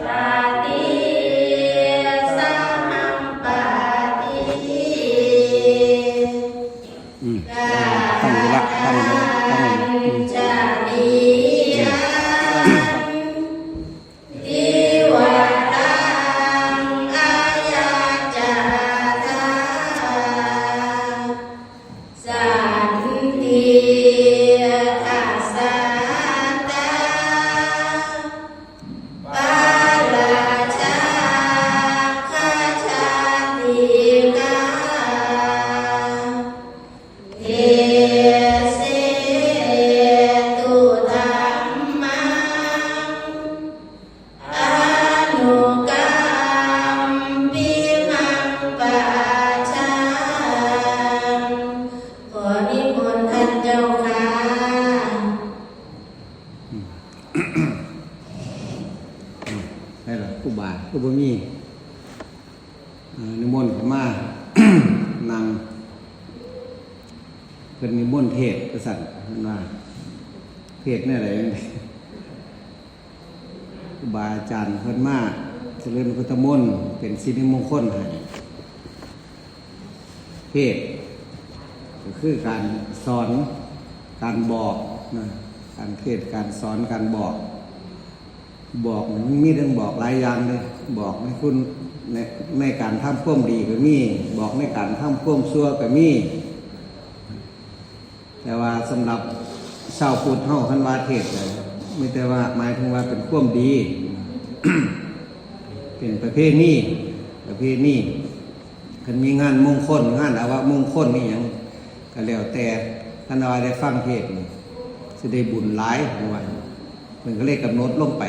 ปาติสัมปาติตั้งอยู่ละตั้งอยู่จาริยังทิวตังอาญาจาตาสันติทัสสะตาปาราชาคาชาติกาเทเสตุธัมมังอนุกัมปิมังปัจจาขอนิมนต์ท่านเจ้าค่ะได้หรอครูบาครูบ่มีนิมนต์เข้ามา นั่งเป็นนิมนต์เทศกษัตริย์มันว่าเทศนี่อะไรครูบาอาจารย์เพิ่นมาเจริญพุทธมนต์เป็นสิริมงคลให้เทศก็คือการสอนการบอกนะการเทศการสอนการบอกมันมีเรื่องบอกหลายอย่างเลยบอกในคุณในการทำความดีก็มีบอกในการทำความชั่วก็มีแต่ว่าสำหรับชาวพุทธเฮาคันว่าเทศเลยไม่แต่ว่าหมายถึงว่าเป็นความดี เป็นประเภทนี้คันมีงานมงคลงานอาวะมงคลนี่หยังก็แล้วแต่คันว่าได้ฟังเทศนี่สิได้บุญหลายว่ามันก็เลยกำหนดลงไป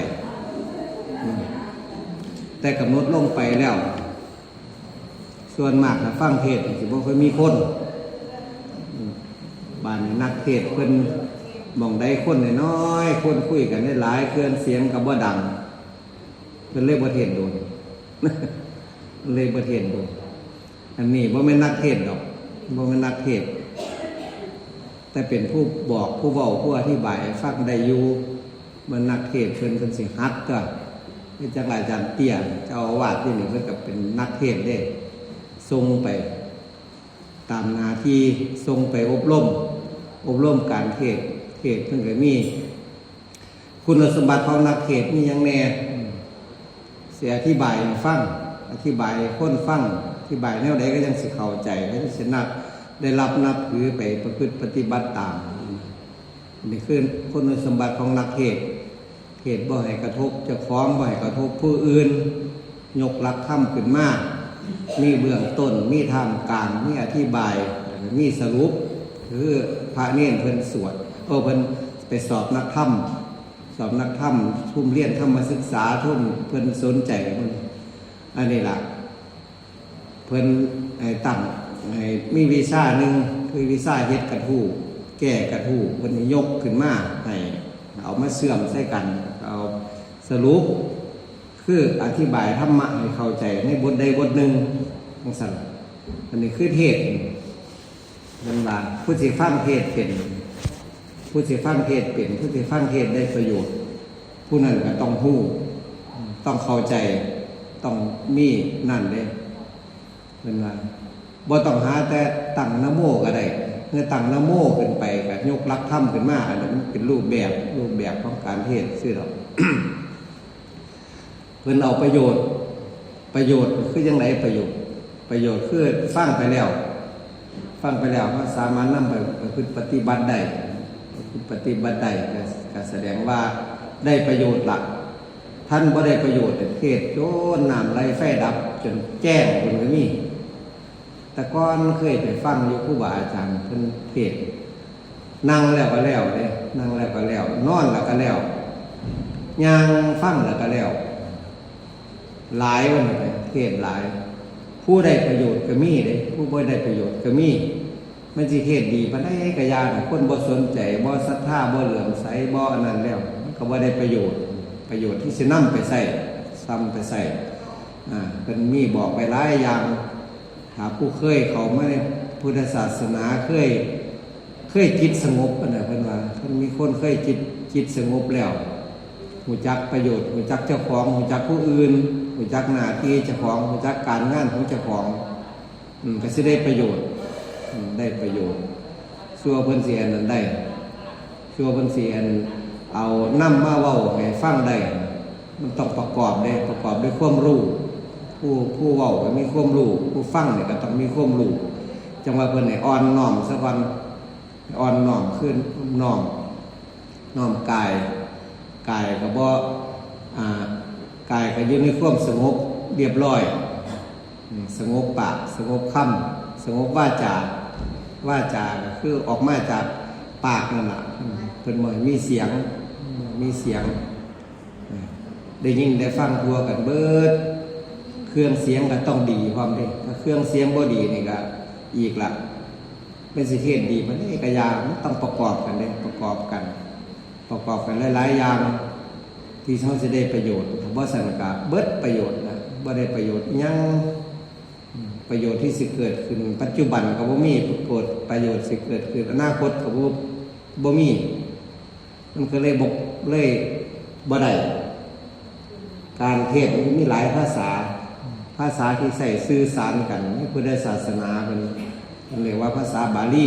แต่กำหนดลงไปแล้วส่วนมากนะฟังเทศสิบ่ค่อยมีคนบ้านนักเทศเพิ่นมองได้คนน้อยๆคนคุยกันได้หลายเคลื่อนเสียงก็บ่ดังเพิ่นเลยบ่เทศโดน เลยบ่เทศโดนอันนี้บ่แม่นนักเทศดอกบ่แม่นนักเทศแต่เป็นผู้บอกผู้เว้าผู้อธิบายฟังได้อยู่มันนักเทศเพิ่นสิฮัดก็นี่จังหลายอาจารย์เตี้ยเจ้าอาวาสที่นี่เพิ่นก็เป็นนักเทศน์เด้ส่งไปตามหน้าที่ส่งไปอบรมการเทศเพิ่นก็มีคุณสมบัติของนักเทศน์มีหยังแน่สิอธิบายให้ฟังอธิบายให้คนฟังอธิบายแนวใดก็ยังสิเข้าใจก็สิได้รับนับถือไปประพฤติปฏิบัติตามนี่คือคุณสมบัติของนักเทศบ่ให้กระทบเจ้าของบ่ให้กระทบผู้อื่นยกหลักธรรมขึ้นมามีเบื้องต้นมีท่ามกลางมีอธิบายมีสรุปคือพระเนรเพิ่นสวดเพิ่นไปสอบนักธรรมทุ่มเรียนธรรมศึกษาทุ่มเพิ่นสนใจมันอันนี้ล่ะเพิ่นตั้งมีวีซ่าหนึ่งคือวีซ่าเฮ็ดกระทู้แก้กระทู้เพิ่นยกขึ้นมาให้เอามาเชื่อมใส่กันเอาสรุปคืออธิบายธรรมะให้เข้าใจในบทใดบทหนึ่งจังซั่นอันนี้คือเทศนั่นว่าผู้สิฟังเทศเป็นผู้สิฟังเทศเป็นผู้สิฟังเทศได้ประโยชน์ผู้นั้นก็ต้องรู้ต้องเข้าใจต้องมีนั่นเด้เป็นว่าบ่ต้องหาแต่ตั้งนะโมก็ได้เมื่อตั้งนะโมขึ้นไปก็ยกหลักธรรมขึ้นมาอันนั้นเป็นรูปแบบของการเทศน์ซื่อดอก เพิ่นเอาประโยชน์คือจังไดประโยชน์คือฟังไปแล้วก็สามารถนำไปปฏิบัติได้ก็แสดงว่าได้ประโยชน์หลักท่านบ่ได้ประโยชน์เทศน์โยนน้ำไหลไฟดับจนแจ้งเพิ่นก็มีแต่ก่อนเคยไปฟังอยู่ครูบาอาจารย์เพิ่นเทศน์นั่งแล้วก็แล้วเด้นั่งแล้วก็แล้วนอนแล้วก็แล้วย่างฟังแล้วก็แล้วหลายวันเลยเทศหลายผู้ได้ประโยชน์ก็มีเด้ผู้บ่ได้ประโยชน์ก็มีมันสิเทศดีปานใดก็ยาคนบ่สนใจบ่ศรัทธาบ่เหลื่อมใสบ่อันนั้นแล้วก็บ่ได้ประโยชน์ที่สินำไปใช้เป็นมีบอกไปหลายอย่างหาผู้เคยเข้ามาในพุทธศาสนาเคยจิตสงบกันน่ะเพิ่นว่าเพิ่นมีคนเคยจิตสงบแล้ว หูจักประโยชน์หูจักเจ้าของหูจักผู้อื่นหูจักหน้าที่เจ้าของหูจักการงานของเจ้าของก็สิได้ประโยชน์ได้ประโยชน์ชั่วเพิ่นสิอันนั้นได้ชั่วเพิ่นสิอันเอานำมาเว้าให้ฟังได้มันต้องประกอบด้วยความรู้ผู้เว้าก็มีความรู้ผู้ฟังเนี่ยก็ต้องมีความรู้จังว่าเพิ่นให้อ่อนน้อมซะก่อนอ่อนน้อมขึ้นน้อมกายก็บ่กายก็อยู่ในความสงบเรียบร้อยสงบปากสงบคำสงบวาจาก็คือออกมาจากปากนั่นล่ะเพิ่นบ่มีเสียงได้ยินได้ฟังทั่วกันเบิดเครื่องเสียงก็ต้องดีพร้อมเด้ถ้าเครื่องเสียงบ่ดีนี่ก็อีกล่ะเป็นสิเทศดีมันนี่ก็อย่างมันต้องประกอบกันเด้ประกอบกันหลายๆอย่างที่เขาจะได้ประโยชน์บ่ซั่นก็เบิดประโยชน์นะบ่ได้ประโยชน์หยังประโยชน์ที่สิเกิดขึ้นปัจจุบันก็บ่มีประโยชน์สิเกิดขึ้นอนาคตก็บ่มีมันก็เลยบ่ได้การเทศน์มีหลายภาษาที่ใส่สื่อสารกันในพุทธศาสนาเป็นเรียกว่าภาษาบาลี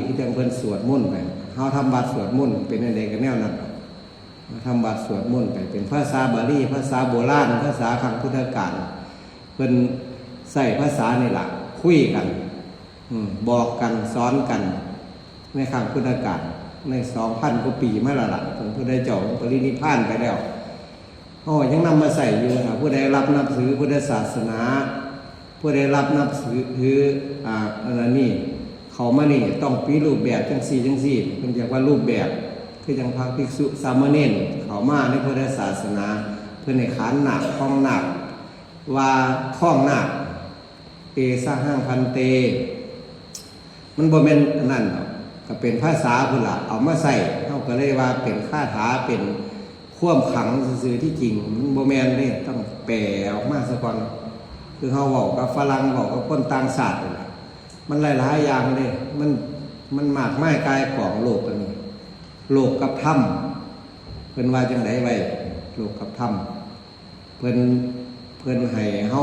ที่จังเพิ่นสวดมนต์ไปเฮาทำวัดสวดมนต์เป็นอันใดก็แนวนั้นทำวัดสวดมนต์ไปเป็นภาษาบาลีภาษาโบราณภาษาครั้งพุทธกาลเพิ่นใส่ภาษานี่ล่ะคุยกันบอกกันสอนกันในครั้งพุทธกาลใน 2,000 กว่าปีมาแล้วล่ะผมผู้ใดเจ้าปรินิพพานไปแล้วยังนำมาใส่อยู่นะผู้ใดรับนับถือพุทธศาสนาผู้ใดรับนับถืออะไรนี่เขามานี่ต้องมีรูปแบบจังซี่เป็นเรียกว่ารูปแบบคือจังพระภิกษุสามเณรเขามาในพุทธศาสนาเพื่อในขานหนักคล้องหนักว่าคล้องหนักเตสะหังพันเตมันบ่แม่นนั่นหรอกก็เป็นภาษาพุ่นล่ะเอามาใส่เฮาก็เลยว่าเป็นคาถาเป็นความขังซื่อๆที่จริงมันบ่แม่นเด้ต้องแปลออกมาซะก่อนคือเฮาเว้ากับฝรั่งเว้ากับคนต่างชาตินี่มันหลายๆอย่างเด้มันมากมายกายของโลกอันนี้โลกกับธรรมเพิ่นว่าจังได๋ไว้โลกกับธรรมเพิ่นให้เฮา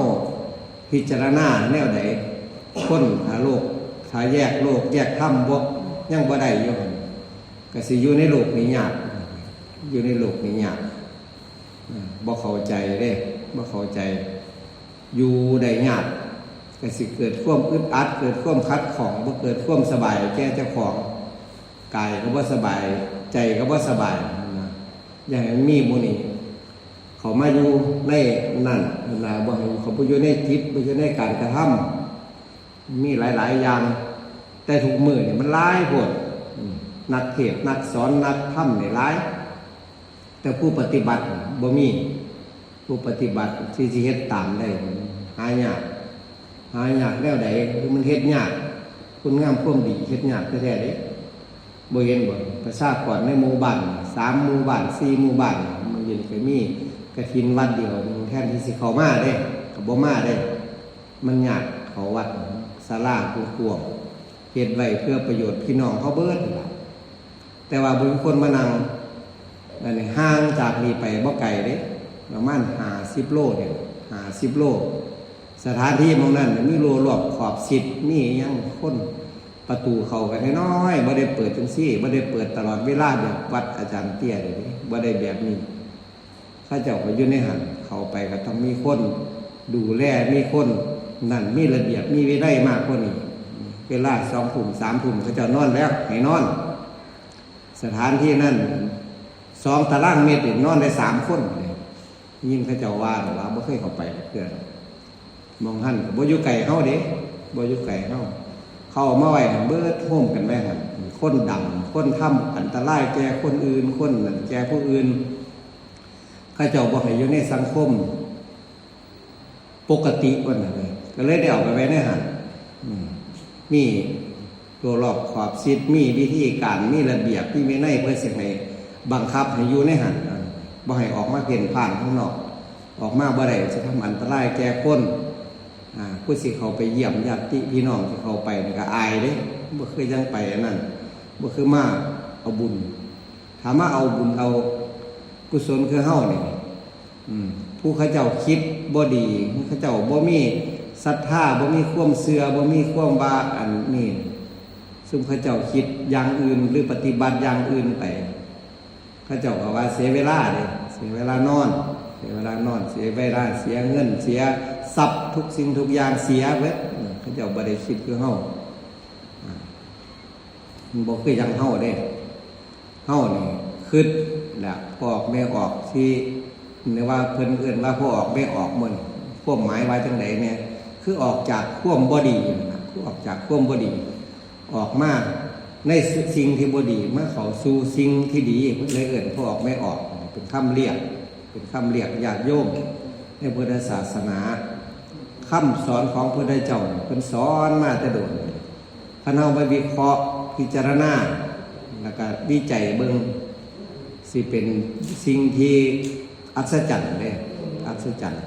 พิจารณาแนวใดคนหาโลกถ้าแยกโลกแยกธรรมบ่ยังบ่ได้อยู่ก็สิอยู่ในโลกนี้ยากบ่เข้าใจเด้บ่เข้าใจอยู่ได้ยากก็สิเกิดความอึดอัดเกิดความคัดของบ่เกิดความสบายแก่เจ้าของกายก็บ่สบายใจก็บ่สบายนะอย่างนั้นมีหมู่นี้เขามาอยู่ในนั่นนะบ่ให้เขาบ่อยู่ในจิตบ่อยู่ในการกระทำมีหลายๆอย่างแต่ทุกมื้อนี่มันหลายโพดนักเทศน์นักสอนนักธรรมนี่หลายแต่ผู้ปฏิบัติบ่มีผู้ปฏิบัติที่สิเฮ็ดตามได้หายากแนวใดคือมันเฮ็ดยากคุณงามความดีเฮ็ดยากแท้ๆเด้บ่เห็นบ่ประชากรในหมู่บ้าน3หมู่บ้าน4หมู่บ้านมันยินก็มีกฐินวัดเดียวแทนที่สิเข้ามาเด้ก็บ่มาเด้มันยากเข้าวัดศาลากว้างๆเฮ็ดไว้เพื่อประโยชน์พี่น้องเขาเบิดล่ะแต่ว่าบุคคลมานั่งนั่นนี่ห่างจากนี้ไปบ่ไกลเด้ประมาณ50 โลเนี่ย50 โลสถานที่หม้องนั้นมีรั้วรอบขอบชิดมีหยังคนประตูเข้ากันน้อยๆบ่ได้เปิดจังซี่บ่ได้เปิดตลอดเวลาแบบวัดอาจารย์เตี้ยนี่บ่ได้แบบนี้ถ้าเจ้าไปอยู่ในหันเข้าไปก็ต้องมีคนดูแลมีคนนั่นมีระเบียบมีวินัยมากกว่านี้เวลา 2 ทุ่ม 3 ทุ่มเขาเจ้านอนแล้วให้นอนสถานที่นั้น2 ตารางเมตรนอนได้3 คนยิ่งเขาเจ้าว่าบ่เคยเข้าไปเพื่อนมองหั่นก็บ่อยู่ไกลเฮาเด้บ่อยู่ไกลเฮาเข้ามาไว้เบิดโฮมกันไว้หั่นคนดำคนทำอันตรายแก่คนอื่นคนนั่นแก่ผู้อื่นเขาเจ้าบ่ให้อยู่ในสังคมปกติว่านั่นเลยก็เลยได้เอาไปไว้ในหั่นมีตัวรอบขอบชิดมีวิธีการมีระเบียบมีวินัยเพื่อสิให้บังคับให้อยู่ในหั่นบ่ให้ออกมาเพ่นพ่านข้างนอกออกมาบ่ได้จะทำอันตรายแก่คนผู้สิเขาไปเยี่ยมญาติพี่น้องที่เขาไปก็อายเด้บ่เคยยังไปนั่นบ่คือมาเอาบุญถามว่าเอาบุญเอา กุศลคือเฮานี่ผู้เขาเจ้าคิดบ่ดีผู้เขาเจ้าบ่มีศรัทธาบ่มีความเชื่อบ่มีความว่าอันนี้ซึ่งเขาเจ้าคิดอย่างอื่นหรือปฏิบัติอย่างอื่นไปเขาเจ้าก็ว่าเสียเวลาเด้เสียเวลานอนเสียเวลานอนเสียเวลาเสียเงินเสียทรัพย์ทุกสิ่งทุกอย่างเสียเบิดเขาเจ้าบ่ได้คิดคือเฮามันบ่คืออย่างเฮาเด้เฮานี่คิดแล้วพ่อออกแม่ออกที่เรียกว่าเพิ่นเอิ้นว่าพ่อออกแม่ออกมื้อนี้ความหมายว่าจังไดเนี่ยคือออกจากความบ่ดีนะคือออกจากความบ่ดีออกมาในสิ่งที่บ่ดีมาเข้าสู่สิ่งที่ดีเพิ่นเลยเอิ้นพ่อออกแม่ออกเป็นคำเรียกญาติโยมในพุทธศาสนาคำสอนของพระพุทธเจ้าเพิ่นสอนมาแต่โดนถ้าเฮาไปวิเคราะห์พิจารณาแล้วก็วิจัยเบิ่งสิเป็นสิ่งที่อัศจรรย์เลยอัศจรรย์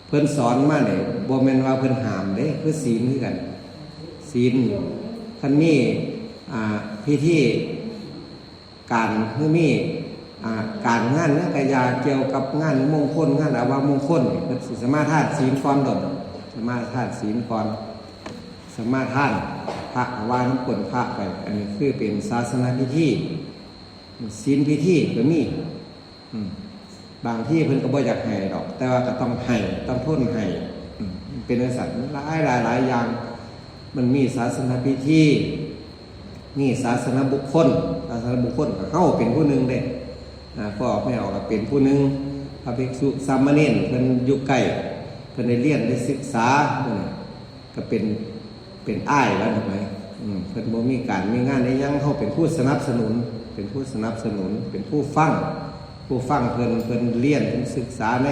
เพิ่นสอนมาเนี่ยบ่แม่นว่าเพิ่นห้ามเด้คือศีลคือกันศีลคันมีพิธีการคือมีการงานกายาเกี่ยวกับงานมงคลงานอาวามงคลเพิ่นสิสมาทานศีลก่อนดอกสมาทานศีลก่อนสมาทานพระอาวาน้ำกลพระไปอันนี้คือเป็นศาสนาพิธีศีลพิธีก็มีบางที่เพิ่นก็บ่อยากให้ดอกแต่ว่าก็ต้องให้ต้องทนให้เป็นสัตว์หลายอย่างมันมีศาสนาพิธีมีศาสนาบุคคลก็เฮาเป็นผู้หนึงเด้พ่อออกแม่ออกก็เป็นผู้หนึงพระภิกษุสามเณรเพิ่นอยู่ใกล้เพิ่นได้เรียนได้ศึกษาก็เป็นอ้ายแล้วถูกมั้ยเพิ่นบ่มีการมีงานได้ยังเฮาเป็นผู้สนับสนุนเป็นผู้ฟังเพิ่นเรียนศึกษาใน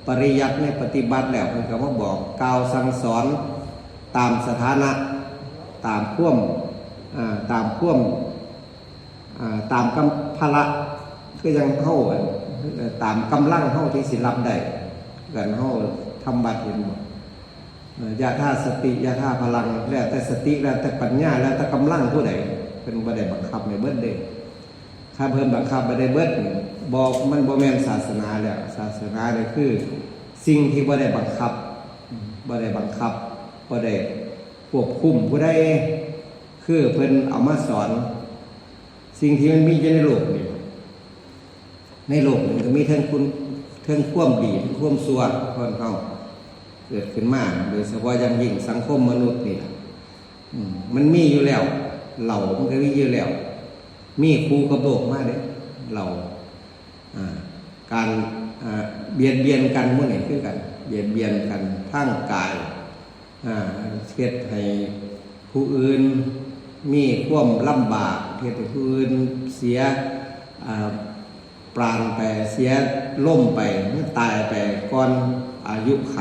ปริยัติในปฏิบัติแล้วเพิ่นก็มาบอกกล่าวสั่งสอนตามสถานะตามความตามกำภาระคือยังเฮาตามกำลังเฮาที่สิรับได้กันเฮาทำบัดเห็นบ่ยะท่าสติยะท่าพลังแล้วแต่สติแล้วแต่ปัญญาแล้วแต่กำลังผู้ใดเพิ่นบ่ได้บังคับในเบิดเด้ถ้าเพิ่นบังคับบ่ได้เบิดบอกมันบ่แม่นศาสนาแล้วศาสนาเนี่ยคือสิ่งที่บ่ได้บังคับบ่ได้ควบคุมผู้ใดคือเพิ่นเอามาสอนสิ่งที่มันมีอยู่ในโลกนี่ในโลกมันก็มีทั้งความดีทั้งความชั่วคนเฮาเกิดขึ้นมาโดยเฉพาะอย่างยิ่งสังคมมนุษย์นี่มันมีอยู่แล้วเหล่ามันก็มีอยู่แล้วมีครูกับโลกมาเด้เราการเบียดเบียนกันมื้อนี้คือกันเบียดเบียนกันทางกายเฮ็ดให้ผู้อื่นมีความลำบากเฮ็ดให้ผู้อื่นเสียปราณไปเสียล่มไปตายไปก่อนอายุไข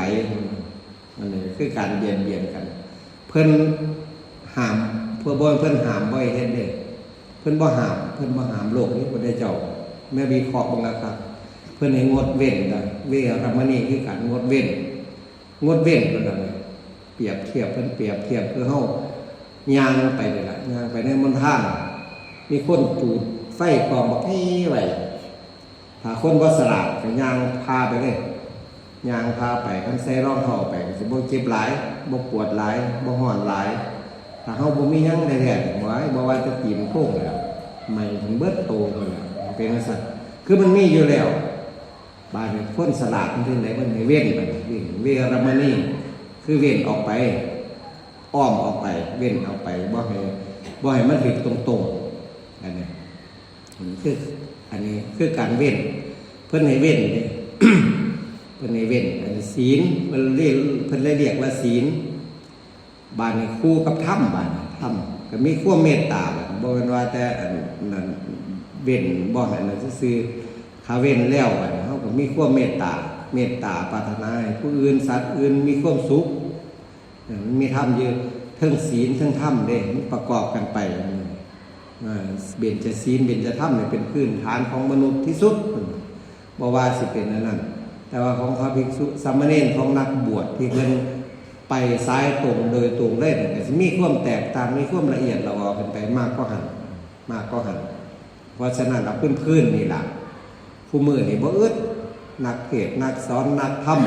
อันนี้คือการเบียดเบียนกันเพิ่นห้ามเพิ่นห้ามบ่ให้เฮ็ดเด้เพิ่นบ่ห้ามโลกนี้พระพุทธเจ้าแม่วิเคราะห์บ้างแล้วครับเพิ่นให้งดเว้นกันเวรมณีคือการงดเว้นเพิ่นน่ะเปรียบเทียบคือเฮาย่างไปนี่ล่ะย่างไปในมณฑลมีคนจุดไฟกองบักให้ไว้ถ้าคนบ่สลาดก็ย่างพาไปเลยย่างพาไปคันใส่รองเท้าไปก็สิบ่เจ็บหลายบ่ปวดหลายบ่ร้อนหลายถ้าเฮาบ่มีหยังแท้ๆไว้บ่ว่าจะตีนโค้งแล้วไม่ถึงเบิดโตพุ่นล่ะเป็นจังซั่นคือมันมีอยู่แล้วบาดนี้คนสลาดมันถึงได้มันให้เว้นไปเวรมณีคือเว้นออกไปอ้อมออกไปเว้นออกไปบ่ให้มันถึงตรงๆอันนี้คือการเว้นเพิ่นให้เว้นเด้ เพิ่นให้เว้นอันนี้ศีลเพิ่นเรียกว่าศีลบาดนี้คู่กับธรรมบาดธรรมก็มีความเมตตาบ่แม่นว่าแต่อันนั้นเว้นบ่ให้นั้นซื่อๆถ้าเว้นแล้วบาดเฮาก็มีความเมตตาปรารถนาให้ผู้อื่นสัตว์อื่นมีความสุขมันมีธรรมอยู่ทั้งศีลทั้งธรรมเด้มันประกอบกันไปเบญจศีลเบญจธรรมเนี่ยเป็นพื้นฐานของมนุษย์ที่สุดบ่ว่าสิเป็นอันนั้นแต่ว่าของพระภิกษุสามเณรของนักบวชที่เพิ่นไปซ้ายตรงโดยตรงเลยก็สิมีความแตกต่างมีความละเอียดละออกันไปมากก็หันเพราะฉะนั้นเราพื้นนี่ล่ะค ผู้มือนี่บ่อึดนักเทศน์นักสอนนักธรรม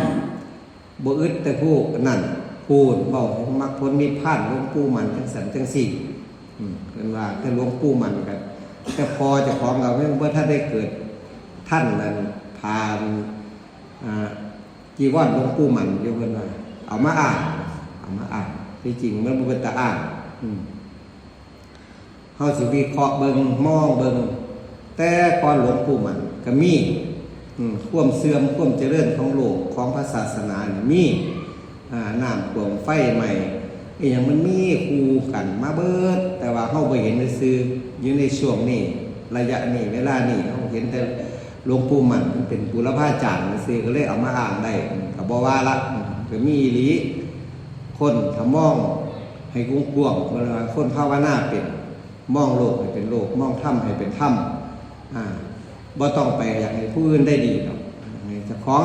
บ่อึดแต่ผู้นั่นพูดเว้าถึงมรรคผลนิพพานหลวงปู่มันจังสันจังสี่เพิ่นว่าแต่หลวงปู่มันกันแต่พอเจ้าของเราเมื่อท่านได้เกิดท่านนั้นผ่านจีวรหลวงปู่มันอยู่เพิ่นว่าเอามาอ่านที่จริงมันบ่เป็นตาอ่านเฮาสิวิเคราะห์เบิ่งมองเบิ่งแต่ก่อนหลวงปู่มันก็มีความเสื่อมความเจริญของโลกของพระศาสนานี่มีน้ำท่วมไฟใหม่อีหยังมันมีคู่กันมาเบิดแต่ว่าเฮาบ่เห็นซื่ออยู่ในช่วงนี้ระยะนี้เวลานี้เฮาเห็นแต่หลวงปู่มันเป็นบุรพาจารย์ซื่อก็เลยเอามาอ่านได้ก็บ่ว่าละก็มีอีหลีคนถ้ามองให้กว้างๆเวลาคนภาวนาเป็นมองโลกให้เป็นโลกมองธรรมให้เป็นธรรมบ่ต้องไปอยากให้ผู้อื่นได้ดีหรอกให้เจ้าของ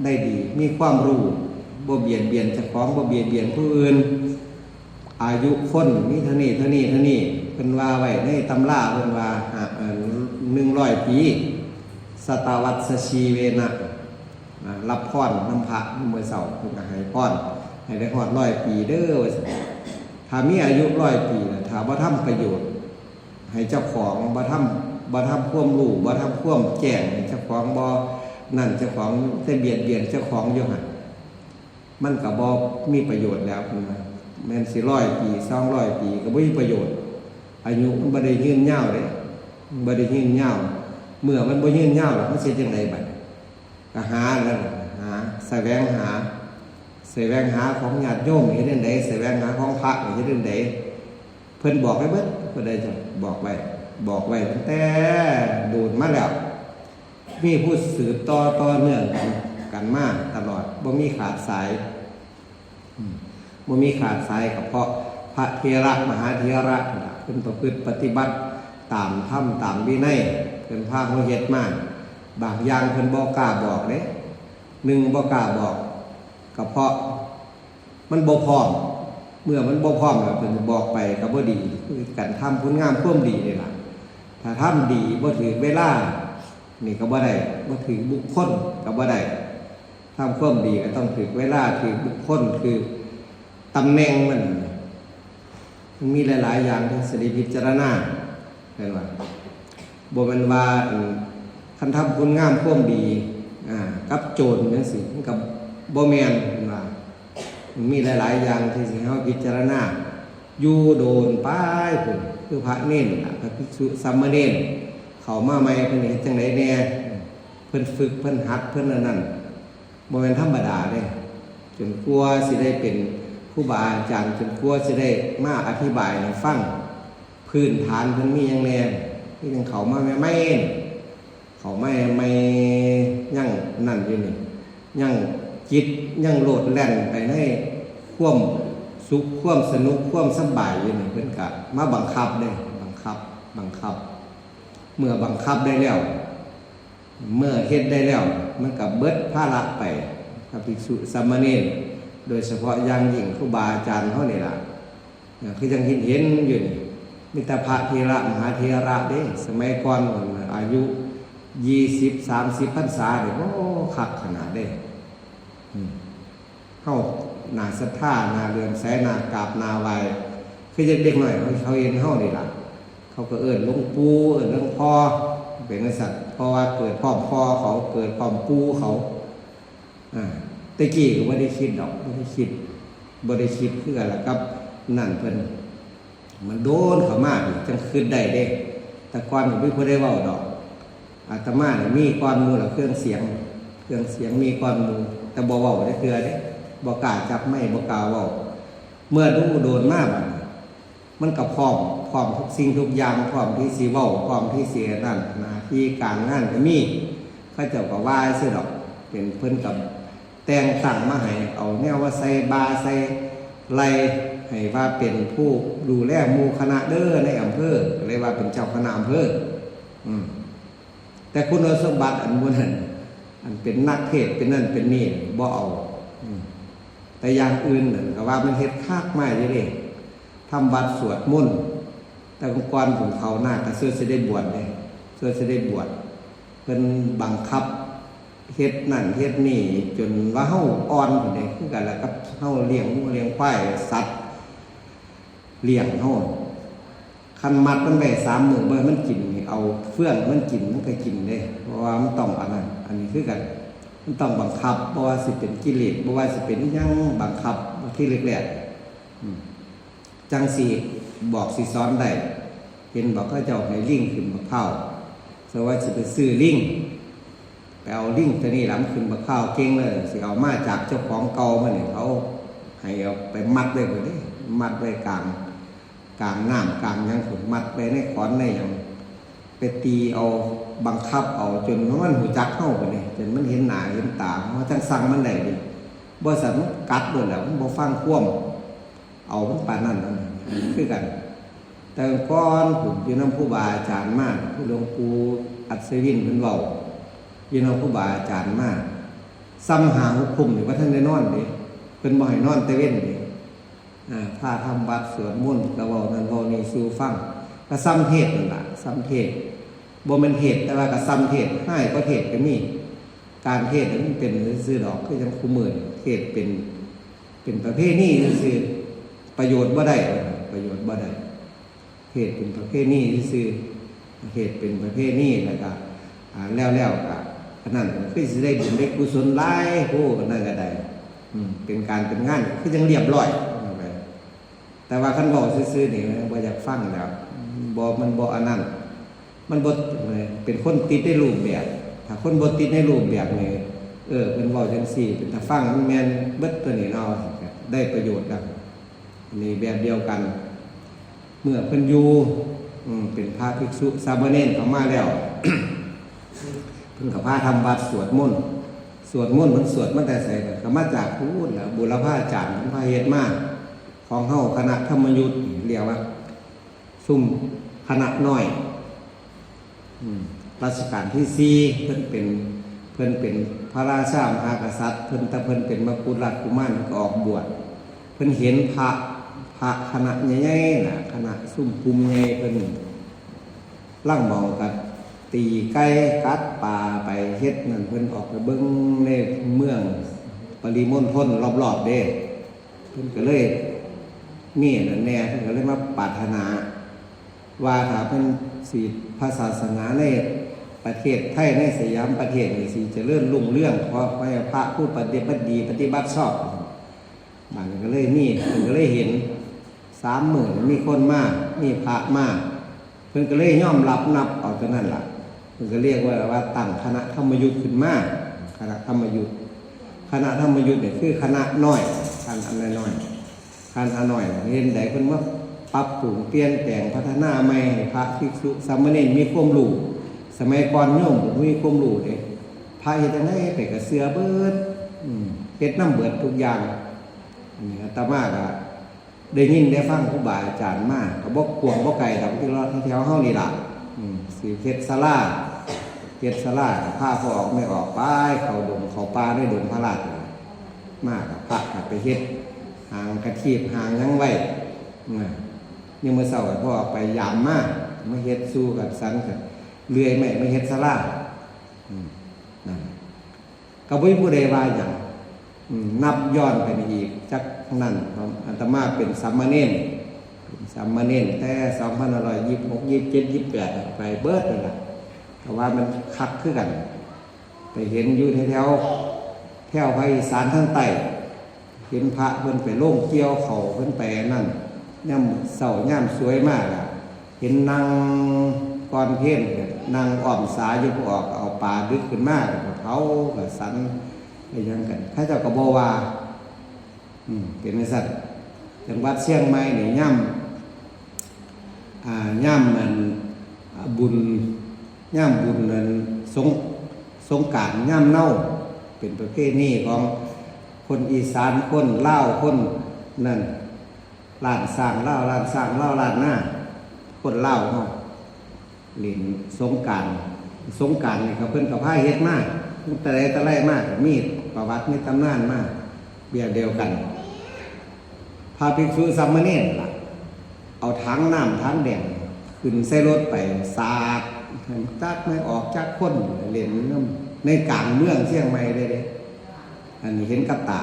ได้ดีมีความรู้บ่เบียดเบียนเจ้าของบ่เบียดเบียนผู้อื่นอายุคนมีเท่านี้เพิ่นว่าไว้ในตำราเพิ่นว่า100 ปีสตวัสชีเวนะรับพรนำพระเมื่อเช้าเพิ่นก็ให้พรให้ได้ฮอด100 ปีเด้อว่าซั่นถ้ามีอายุ100 ปีถ้าบ่ทำประโยชน์ให้เจ้าของบ่ทำความรู้บ่ทำความแจ้งให้เจ้าของบ่นั่นเจ้าของจะเบียดเบียนเจ้าของอยู่หั่นมันก็บ่มีประโยชน์แล้วเพิ่นว่าแม่นสิ100 ปี200 ปีก็บ่มีประโยชน์อายุมันบ่ได้ยืนยาวเด้บ่ได้ยืนยาวเมื่อมันบ่ยืนยาวแล้วมันสิจังได๋บัดก็หานั่นแสวงหาของญาติโยมเฮ็ดจังได๋แสวงหาของพระเฮ็ดจังได๋เพิ่นบอกไว้เบิดเพิ่นได้จังบอกไว้ตั้งแต่โดนมาแล้วมีผู้สืบต่อเนื่องกันมาตลอดบ่มีขาดสายก็เพราะพระเถระมหาเถระเพิ่นประพฤติปฏิบัติตามธรรมตามวินัยเพิ่นพาเฮาเฮ็ดมาบางอย่างเพิ่นบ่กล้าบอกเด้บ่กล้าบอกก็เพราะมันบ่พร้อมเมื่อมันบ่พร้อมแล้วเพิ่นบอกไปก็บ่ดีคือการทำผลงานความดีนี่ล่ะถ้าทำดีบ่ถึงเวลานี่ก็บ่ได้บ่ถึงบุคคลก็บ่ได้ทำความดีก็ต้องถึงเวลาถึงบุคคลคือตำแหน่งมันมีหลายๆอย่างที่สิได้พิจารณาเห็นว่าบ่แม่นว่าคันทำผลงานความดีกับโจรจังซี่มันก็บ่แม่นเห็นว่ามันมีหลายๆอย่างที่สิเฮาพิจารณาอยู่โดนไปพุ่นคือพระเน้นพระภิกษุสามเณรเข้ามาใหม่เพิ่นเฮ็ดจังได๋แน่เพิ่นฝึกเพิ่นหัดเพิ่นนั่นบ่แม่นธรรมดาเด้จนกลัวสิได้เป็นครูบาอาจารย์จนกลัวสิได้มาอธิบายให้ฟังพื้นฐานเพิ่นมีหยังแน่ที่จังเข้ามาใหม่เขาไม่ยังนั่นอยู่นี่ยังจิตยังโลดแล่นไปในความสุขความสนุกความสบายอยู่นี่เพิ่นก็มาบังคับเด้บังคับเมื่อบังคับได้แล้วเมื่อเฮ็ดได้แล้วมันก็เบิดภาระไปพระภิกษุสามเณรโดยเฉพาะอย่างยิ่งครูบาอาจารย์เฮานี่ล่ะคือจังเห็นอยู่นี่มีแต่พระเถระมหาเถระเด้สมัยก่อนอายุ20-30 พรรษาเนี่ยโอ้คักขนาดเด้เข้าหน้าศรัทธาหน้าเลื่อมใสหน้ากราบหน้าไหว้คือเด็กๆหน่อยเขาเห็นเฮานี่ล่ะเขาก็เอิ้นหลวงปู่เอิ้นหลวงพ่อเป็นสัตว์เพราะว่าเกิดพร้อมพ่อเขาเกิดพร้อมปู่เขาตะกี้ก็บ่ได้คิดดอกบ่ได้คิดคือกันล่ะกับนั่นเพิ่นมันโดนเข้ามาดิจังคิดได้เด้แต่ก่อนก็บ่ได้เว้าดอกอาตมาเนี่ยมีก้อนมูหรือเครื่องเสียงมีก้อนมูแต่บ่เว้าได้คือเด้บ่กล้าจับไม่บ่กล้าเว้าเมื่อโดนมากมันก็พร้อมทุกสิ่งทุกอย่างพร้อมที่สิเว้าพร้อมที่สินั่นหน้าที่การงานก็มีเขาเจ้าก็ว่าซื่อดอกเป็นเพิ่นกับแต่งตั้งมาให้เอาแนวว่าใส่บาใส่ไหลให้ว่าเป็นผู้ดูแลหมู่คณะเด้อในอำเภอเลยว่าเป็นเจ้าคณะอำเภอแต่คุณสมบัติอันบ่นั้นอันเป็นนักเทศเป็นนั่นเป็นนี่บ่เอาแต่อย่างอื่นนั่นก็ว่ามันเฮ็ดคักมาอยู่เด้ทำวัดสวดมนต์แต่ก่อนผมเขาหน้าก็เสื้อสิได้บวชเด้เสื้อสิได้บวช พิ่นบังคับเฮ็ดนั่นเฮ็ดนี่จนว่าเฮาอ่อนพุ่นเด้คือกันแล้วกับเฮาเลี้ยงหมูเลี้ยงควายสัตว์เลี้ยงเฮาคันมัดมันไว้3 มื้อบ่ให้มันกินนี่เอาเฟื่องมันกินมันก็กินเด้เพราะว่ามันต้องอันนั้นอันนี้คือกันมันต้องบังคับบ่ว่าสิเป็นกิเลสบ่ว่าสิเป็นอิหยังบังคับที่แรกๆจังสิบอกสิสอนได้เห็นบอกเขาเจ้าให้ลิงขึ้นบักพร้าวสว่าสิไปซื้อลิงไปเอาลิงตัวนี้หลังขึ้นบักพร้าวเก่งเลยสิเอามาจากเจ้าของเก่ามาเนี่ยเขาให้เอาไปมัดไว้พุ่นเด้มัดไว้กลางน้ำกลางหยังพุ่นมัดไว้ในขอนในหยังไปตีเอาบังคับเอาจนมันหูจักเฮาพุ่นเด้จนมันเห็นหน้าเห็นตาเฮาจังสั่งมันได้ดิบ่ซั่นมันกัดโดนแล้วมันบ่ฟังความเอามันปานนั้นคือกันแต่ก่อนผมอยู่นำครูบาอาจารย์มากหลวงปู่อัศวินเพิ่นเว้าอยู่นำครูบาอาจารย์มากซ้ำหาหุคุมนี่ว่าท่านได้นอนเด้เพิ่นบ่ให้นอนแต่เว้นเด้พาทำวัดสวดมนต์ก็เว้านั่นเว้านี่สู่ฟังก็ซ้ำเทศนั่นล่ะซ้ำเทศบ่แม่นเทศแต่ว่าก็ซ้ำเทศให้ก็เทศก็มีการเทศมันเป็นซื่อดอกคือจังคุมื้อเทศเป็นประเภทนี้ซื่อประโยชน์บ่ได้ประโยชน์บ่ได้เทศเป็นประเภทนี้ซื่อเทศเป็นประเภทนี้แล้วก็แล้วก็อันนั้นคือสิได้บุญได้กุศลหลายโหอันนั้นก็ได้เป็นการเป็นงานคือจังเรียบร้อยแต่ว่าคันเว้าซื่อๆนี่บ่อยากฟังแล้วมันบ่อันนั้นมันบ่เป็นคนติดในรูปแบบถ้าคนบ่ติดในรูปแบบนี่เพิ่นเว้าจังซี่เป็นถ้าฟังมันแม่นเบิดตัวนี้เนาะได้ประโยชน์ครับนี่แบบเดียวกันเมื่อเพิ่นอยู่เป็นพระภิกษุสามเณรเข้ามาแล้ว เพิ่นก็พาทำวัดสวดมนต์มันสวดมาแต่ไสก็มาจากพูนแล้วบุรพาจารย์พาเฮ็ดมาของเฮาคณะธรรมยุทธ์เรียกว่าซุ่มคณะน้อยรัชกาลที่4เพิ่นเป็นพระราชามหากษัตริย์เพิ่นเป็นมกุฎราชกุมารก็ออกบวชเพิ่นเห็นพระคณะใหญ่ๆน่ะคณะซุ่มภูมิใหญ่เพิ่นลั่งเมากันตีไก่กัดป่าไปเฮ็ดนั่นเพิ่นออกไปเบิ่งในเมืองปริมณฑลรอบๆเด้เพิ่นก็เลยมีนั่นแน่เพิ่นก็เลยมาปรารถนาว่าถ้าเพิ่นสิพระศาสนาในประเทศไทยในสยามประเทศนี่สิเจริญรุ่งเรืองเพราะพระผู้ปฏิบัติดีปฏิบัติชอบบางก็เลยนี่เพิ่นก็เลยเห็น30,000มีคนมากมีพระมากเพิ่นก็เลยยอมรับนับเอาเท่านั้นล่ะเพิ่นก็เรียกว่าตั้งคณะธรรมยุทธ์ขึ้นมาคณะธรรมยุทธ์เนี่ยคือคณะน้อยคณะน้อยคณะน้อยเห็นใดเพิ่นว่าปรับปรุงเปลี่ยนแปลงพัฒนาใหม่ให้พระภิกษุสามเณรมีความรู้สมัยก่อนโยมบ่มีความรู้เด้พระเฮ็ดจังได๋ไปก็เสือเบิดเฮ็ดนำเบิดทุกอย่างนี่อาตมาก็ได้ยินได้ฟังครูบาอาจารย์มาก็บ่กวงบ่ไกลดอกที่รอดแถวเฮานี่ล่ะสิเฮ็ดศาลาพาพ่อออกไม่ออกไปเข้าดงเข้าป่าได้ดงพระราชมากพระก็ไปเฮ็ดหางกระทีบหางหยังไว้ยังมื้อเช้าก็พ่อไปยามมาเฮ็ดสู้กับสันกันเลื่อยไม่เฮ็ดศาลานั่นก็บ่มีผู้ใดว่าหยังนับย้อนไปอีกจักนั้นอาตมาเป็นสามเณรแต่2526 27 28ไปเบิดนั่นล่ะแต่ว่ามันคักคือกันไปเห็นอยู่แถวภาคอีสานทางใต้เห็นพระเพิ่นไปโล่งเกี่ยวเขาเพิ่นไปนั่นย่ำเสาย่ำสวยมากอ่ะเห็นนางก่อนเพ่นนางอ้อมสาอยู่ออกเอาปลาดึกขึ้นมาเขาก็สันไปยังกันข้าเจ้าก็บอกว่าเป็นไงสัตว์จังหวัดเชียงใหม่นี่ย่ำมันบุญนั้นสงกรานต์ย่ำเน่าเป็นประเภทนี้ของคนอีสานคนลาวคนนั่นล้านสร้างลาวล้านหน้าคนลาวเนาะเล่นสงกรานต์นี่ก็เพิ่นกับพาเฮ็ดมากแต่ไรมากมีประวัติมีตำนานมากเบียดเดียวกันพาภิกษุสามเณรล่ะเอาถังน้ำถังแดงขึ้นใส่รถไปสาด จักไม่ออกจักคนเล่นน้ำในกลางเมืองเชียงใหม่เลยเด้อันนี้เห็นกับตา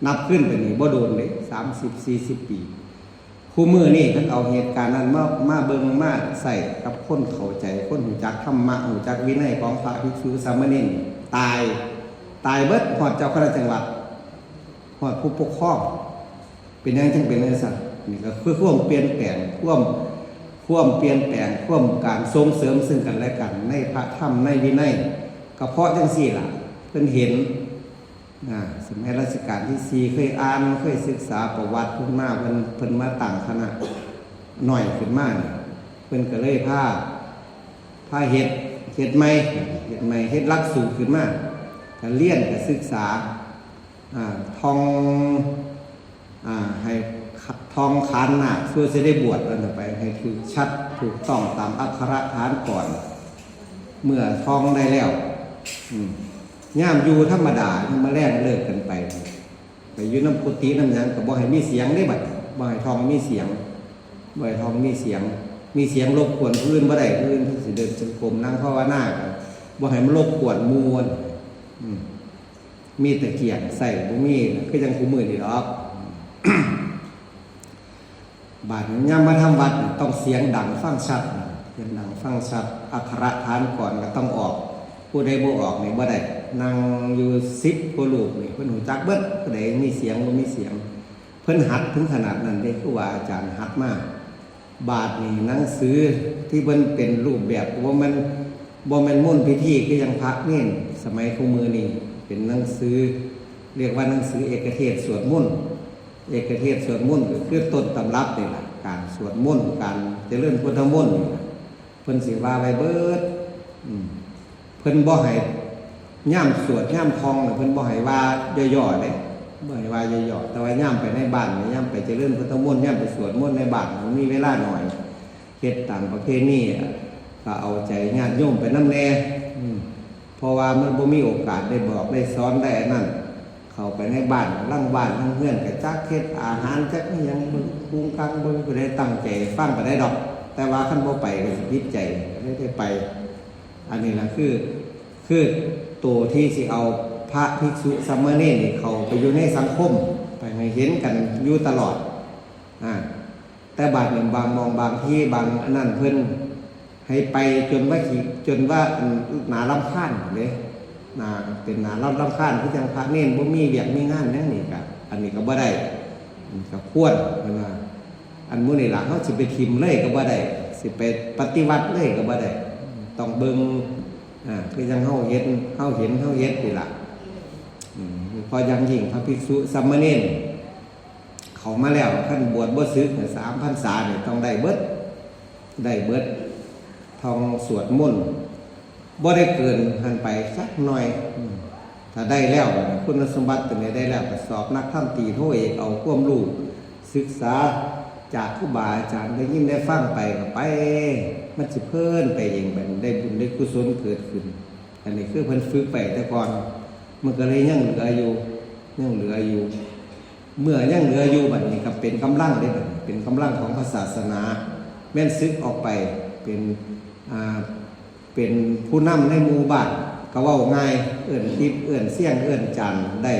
นับขึ้นไปนี่บ่โดนเลย30-40 ปีคู่มือนี่ท่านเอาเหตุการณ์นั้นมาเบิ่งมาใส่กับคนเข้าใจคนหูจักธรรมะหูจักวินัยของพระภิกษุสามเณรตายเบิดหอดเจ้าคณะจังหวัดหอดผู้ปกครองเป็นยังจังเป็นอะไรสักนี่ก็คือความเปลี่ยนแปลงความเปลี่ยนแปลงความการส่งเสริมซึ่งกันและกันในพระธรรมในวินัยก็เพราะจังซี่ล่ะเพิ่นเห็นสมัยรัชกาลที่4เคยอ่านเคยศึกษาประวัติเพิ่นมาเพิ่นมาตั้งคณะหน่อยขึ้นมานี่เพิ่นก็เลยพาเฮ็ดใหม่เฮ็ดหลักสูตรขึ้นมาก็เรียนก็ศึกษาท่องให้ท่องขานนาคเพื่อจะได้บวชกันต่อไปให้ถูกชัดถูกต้องตามอักขระฐานก่อน เมื่อท่องได้แล้วย่ามอยู่ธรรมดามาแล่นเลิกกันไปอยู่น้ำกุฏิน้ำหยังก็บ่ให้มีเสียงได้บัดบ่ให้ท่องมีเสียงบ่ให้ท่องมีเสียงรบกวนพื้นบ่ได้พื้นสิเดินจงกรมนั่งภาวนาบ่ให้มันรบกวนมวลมีแต่เกียรติใส่บ่มีคือจังคู่มือนี่ดอก บาดย่ามมาทำวัดต้องเสียงดังฟังชัดเสียงดังฟังชัดอักขระฐานก่อนก็ต้องออกผู้ใดบ่ออกนี่บ่ได้นั่งอยู่10กว่ารูปนี่เพิ่นหูจักเบิดผู้ใดมีเสียงบ่มีเสียงเพิ่นหัดถึงขนาดนั้นเด้คือว่าอาจารย์หัดมาบาดนี่หนังสือที่เพิ่นเป็นรูปแบบบ่แม่นมนต์พิธีคือยังพระเน้นสมัยคู่มือนี่เป็นหนังสือเรียกว่าหนังสือเอกเทศสวดมนต์เอกเทศสวดมนต์ก็คือต้นตำรับนี่ล่ะการสวดมนต์การเจริญพุทธมนต์นี่ล่ะเพิ่นสิว่าไว้เบิดเพิ่นบ่ให้ย่ำสวดย่ำท่องเพิ่นบ่ให้ว่าย่อๆเด้บ่ให้ว่าย่อๆแต่ว่าย่ำไปในบ้านย่ำไปเจริญพุทธมนต์ย่ำไปสวดมนต์ในบ้านมันมีเวลาหน่อยเฮ็ดตามประเพณีก็เอาใจญาติโยมไปนำแน่เพราะว่ามันบ่มีโอกาสได้บอกได้สอนได้นั่นเข้าไปในบ้านร่างบ้านทั้งเพื่อนก็จักเฮ็ดอาหารจักอิหยังบึงปรุงกลางบ่ได้ตั้งใจฟังก็ได้ดอกแต่ว่าคันบ่ไปก็สิผิดใจได้ไปอันนี้ล่ะคือตัวที่สิเอาพระภิกษุสามเณรนี่เขาไปอยู่ในสังคมไปให้เห็นกันอยู่ตลอดแต่บาดหนึ่งบางมองบางที่บางอันนั้นเพิ่นให้ไปจนว่าหนาลำคาญเลยเป็นหนาลำคาญที่จังพระเน้นบ่มีเวียกมีงานแน่นี่ก็อันนี้ก็บ่ได้ก็ควรว่าอันมื้อนี่ล่ะเฮาสิไปทิมเลยก็บ่ได้สิไปปฏิวัติเลยก็บ่ได้ต้องเบิ่งคือจังเฮาเห็นนี่ล่ะพอยังยิ่งพระภิกษุสามเณรเขามาแล้วขั้นบวชบ่สึก3 พรรษาเนี่ยต้องได้เบิดท่องสวดมนต์บ่ได้เกินหันไปสักหน่อยถ้าได้แล้วคุณสมบัติตรงนี้ได้แล้วก็สอบนักธรรมตรีโทเอกเอาความรู้ศึกษาจากครูบาอาจารย์ได้ยินได้ฟังไปก็ไปมันสิเพิ่นไปเองบัดได้บุญได้กุศลเกิดขึ้นอันนี้คือเพิ่นฝึกไปแต่ก่อนมันก็เลยยังเหลืออยู่เมื่อยังเหลืออยู่บัดนี้ก็เป็นกำลังได้บัดเป็นกำลังของศาสนาแม่นซึกออกไปเป็นผู้นำในหมู่บ้านก็เว้าง่ายเอื้อนทิพย์เอื้อนเสียงเอื้อนจันทร์ได้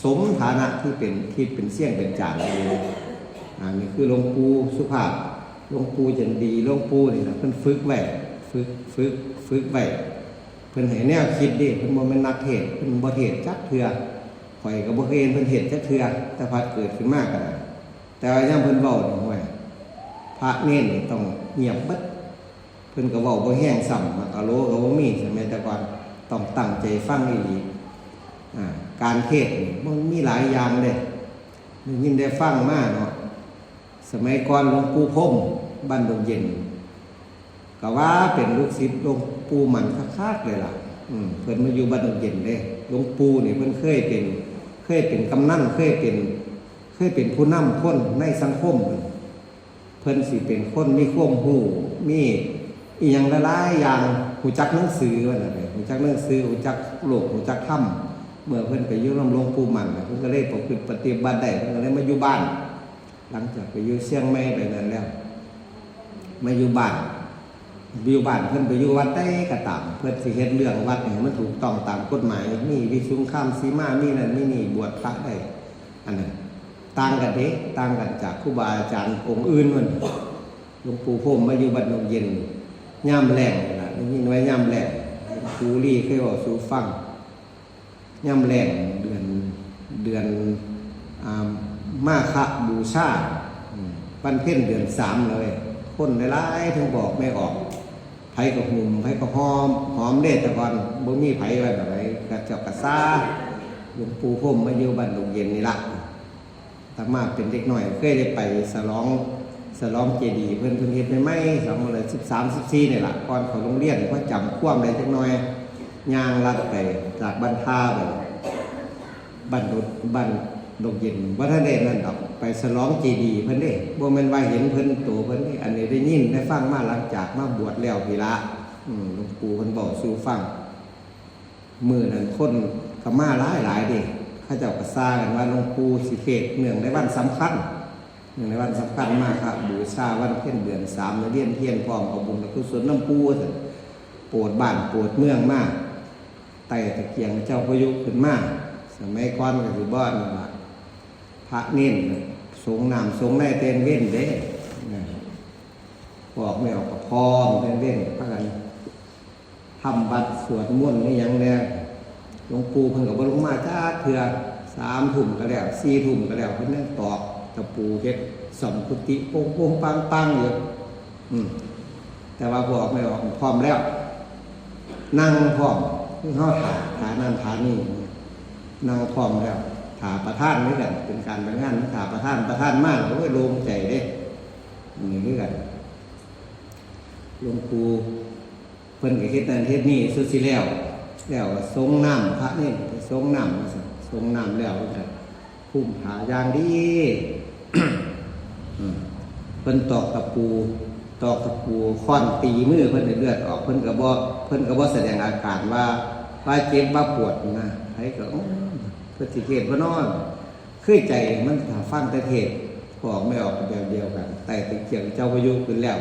สมฐานะที่เป็นเสียงเป็นจันทร์อยู่นี่คือหลวงปู่สุภาพหลวงปู่จันดีหลวงปู่นี่นะเพิ่นฝึกไว้ไว้เพิ่นให้แนวคิดดิเพิ่นบ่แม่นนักเทศน์เพิ่นบ่เทศน์จักเทื่อข่อยก็บ่เคยเห็นเพิ่นเทศน์จักเทื่อแต่พัดเกิดขึ้นมาก็ได้แต่ว่ายามเพิ่นเว้านี่ห้วยพระเน้นนี่ต้องเงียบเบิดเพิ่นก็เว้าบ่แห้งซ้ำกะโลก็บ่มีใช่มั้ยแต่ก่อนต้องตั้งใจฟังอีหลีการเทศน์นี่มันมีหลายอย่างเด้ได้ยินได้ฟังมาเนาะสมัยก่อนหลวงปู่พรหมบ้านดงเย็นก็ว่าเป็นลูกศิษย์หลวงปู่มันคักๆเลยล่ะเพิ่นมาอยู่บ้านดงเย็นเด้หลวงปู่นี่เพิ่นเคยเป็นกำนันเคยเป็นผู้นำคนในสังคมเพิ่นสิเป็นคนมีความรู้มีอีหยังหลายๆอย่างรู้จักหนังสือว่านั่นแหละรู้จักหนังสือรู้จักโลกรู้จักธรรมเมื่อเพิ่นไปอยู่นำหลวงปู่มันเพิ่นก็เลยประพฤติปฏิบัติได้เพิ่นก็เลยมาอยู่บ้านหลังจากไปอยู่เชียงใหม่ไปนั่นแล้วมาอยู่บ้าน วิวบ้านเพิ่นไปอยู่วัดได้ก็ตามเพิ่นสิเฮ็ดเรื่องวัดให้มันถูกต้องตามกฎหมายมีวิสุงคามสีมามีนั่นมีนี่บวชพระได้อันนั้นต่างกันเด้ต่างกันจากครูบาอาจารย์องค์อื่นมันหลวงปู่พรหมมาอยู่บัดนงเย็นย่ำแรงล่ะได้ยินไว้ย่ำแรงครูลี่เคยบอกสู่ฟังย่ำแรงเดือนมาฆบูชาวันเพ็ญเดือน3เลยคนหลายๆทั้งบอกไม่ออกไผก็หุ่มไผก็หอมเด้แต่ก่อนบ่มีไผไว้แบบไหนกระเจาะกระซ่าหลวงปู่พรหมมาอยู่บัดนงเย็นนี่ล่ะถ้ามาเป็นเด็กหน่อยเคยได้ไปฉลองเจดีย์เพิ่นเฮ็ดใหม่ๆ13-14นี่ล่ะก่อนเข้าโรงเรียนก็จำความได้จักหน่อยย่างลัดไปจากบ้านท่าไปบ้านดงเย็นบ่ทันได้นั่นดอกไปฉลองเจดีย์เพิ่นเด้บ่แม่นว่าเห็นเพิ่นโตเพิ่นนี่อันนี้ได้ยินได้ฟังมาหลังจากมาบวชแล้วพี่ละหลวงปู่เพิ่นบอกสู่ฟังมื้อนั้นคนก็มาหลายเด้เขาเจ้าก็ซ่ากันว่าหลวงปู่สิเทศน์เนื่องในวันสำคัญมากครับบูชาวันเพ็ญเดือน3เรียนเทียนพร้อมเอาบุญกุศลน้ำปูซั่นโปรดบ้านโปรดเมืองมากไต่ตะเกียงเจ้าพยุขึ้นมาสมัยก่อนก็สิบ่นั่นล่ะพระเน้นสงน้ำสงได้เต้นเว้นเด้บอกไม่ออกก็พร้อมเต้นเว้นพากันทำบัตรสวดมนต์นี่หยังแน่หลวงปู่เพิ่นก็บ่ลงมาจ้าเทื่อ3 ทุ่มก็แล้ว4 ทุ่มก็แล้วเพิ่นนั่งตอกตะปูเฮ็ดสัมพุติโป่งๆปังๆอยู่แต่ว่าบอกไม่ออกพร้อมแล้วนั่งพร้อมเฮาถานั่นถานี่นั่งพร้อมแล้วถาประธานด้วยกันเป็นการไปงานถาประธานมากโอ้ยโล่งใจเด้นี่คือกันหลวงปู่เพิ่นก็เฮ็ดนั่นเฮ็ดนี่สุดสิแล้วสงน้ำพระนี่สงน้ำแล้วก็พุ่มหาอย่างดีเพิ่นตอกตะปูค้อนตีมือเพิ่นเลือดออกเพิ่นก็บ่แสดงอาการว่าเจ็บว่าปวดนะไผก็เพิ่นสิเทศบ่นอนคือใจมันถ้าฟังแต่เทศบอกไม่ออกแบบเดียวกันแต่ตะเกียงเจ้าพายุขึ้นแล้ว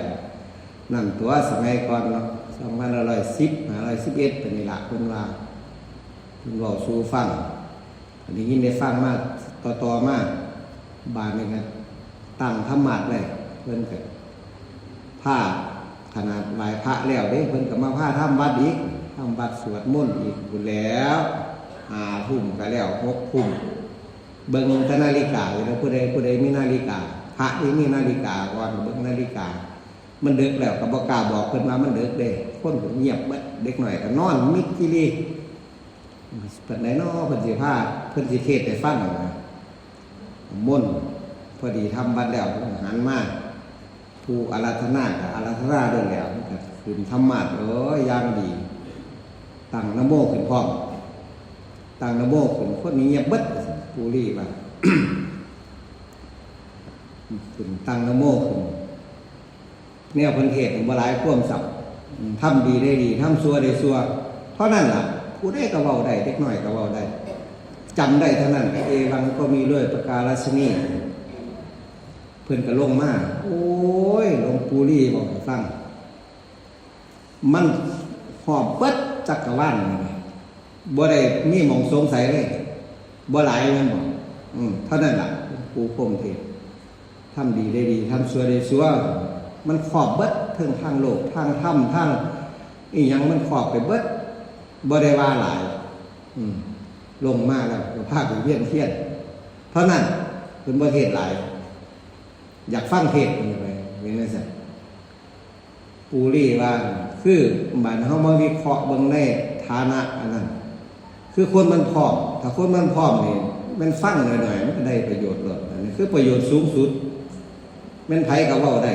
นั่นตัวสมัยก่อนเนาะ2510 511เป็นนี่ล่ะเพิ่นว่าเพิ่นเว้าสู่ฟังอันนี้ยินได้ฟังมาต่อมาบาดนี้ก็ตั้งธรรมาสเลยเพิ่นก็ผ้าขนาดไหว้พระแล้วเด้เพิ่นก็มาผ้าทำวัดอีกทำวัดสวดมนต์อีกพุ่นแล้ว5 ทุ่มก็แล้ว6 ทุ่มเบิ่งนาฬิกาอยู่แล้วผู้ใดมีนาฬิกาพระนี่มีนาฬิกาก่อนเบิ่งนาฬิกามันดึกแล้วก็บ่กล้าบอกเพิ่นว่ามันดึกเด้คนก็เงียบเบิดเด็กน้อยก็นอนมิดจิลีเพิ่นได้น้อเพิ่นสิเทศน์ให้ฟังนะมนต์พอดีทำบัดแล้วหันมาผู้อาราธนาก็อาราธนาเรื่องแล้วก็ขึ้นธรรมาสอย่างดีตั้งนะโมขึ้นพร้อมตั้งนะโมขึ้นคนนี้เงียบเบิดผู้รีว่า ขึ้นตั้งนะโมขึ้นแนวเพิ่นเทศน์บ่หลายความศัพท์ทำดีได้ดีทำชั่วได้ชั่วเท่านั้นล่ะผู้ใดก็เว้าได้เด็กน้อยก็เว้าได้จำได้เท่านั้นเอวังก็มีด้วยประการฉนี้เพิ่นก็ลงมาโอ้ยหลวงปู่ลี่บอกให้ฟังมันหอบเบิดจักรวาลบ่ได้มีหม่องสงสัยเลยบ่หลายแม่นบ่เท่านั้นล่ะปู่พรหมเทศทำดีได้ดีทำชั่วได้ชั่วมันครอบเบิดทั้งทางโลกทางธรรมทางอีหยังมันครอบไปเบิดบ่ได้ว่าหลายลงมาแล้วก็พาไปเวียนเทียนเท่านั้นเป็นบ่เทศหลายอยากฟังเทศนี่ไปเว้นจังซั่นปูรี่ว่าคือบ้านเฮามาวิเคราะห์เบิ่งในฐานะอันนั้นคือคนมันพร้อมถ้าคนมันพร้อมนี่มันฟังหน่อยๆมันก็ได้ประโยชน์หมดอันนี้คือประโยชน์สูงสุดแม่นไผก็เว้าได้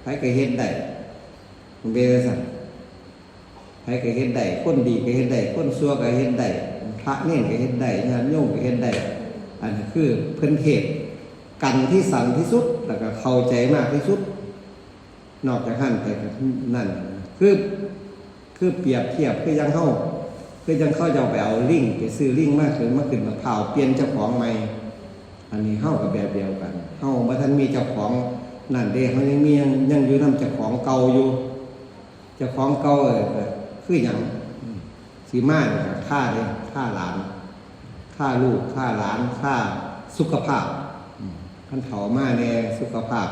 ไผก็เฮ็ดได้เว้นจังซั่นไผก็เฮ็ดได้คนดีก็เฮ็ดได้คนชั่วก็เฮ็ดได้พระเน้นก็เฮ็ดได้ญาติโยมก็เฮ็ดได้อันนี้คือเพิ่นเทศกันที่สันที่สุดแล้วก็เข้าใจมากที่สุดนอกจากนั้นไปนั่นคือเปรียบเทียบคือยังเข้าจะไปเอาลิงไปซื้อลิงมากขึ้นมาเผาเปลี่ยนเจ้าของใหม่อันนี้เข้ากับแบบเดียวกันเข้าบ่ทันมีเจ้าของนั่นเด้เขายังอยู่นำเจ้าของเก่าอยู่ เจ้าของเก่าคือหยังสีมาเนี่ยฆ่าเลยฆ่าหลานฆ่าลูกฆ่าหลานฆ่าสุขภาพขันเถามาแน่สุขภาพ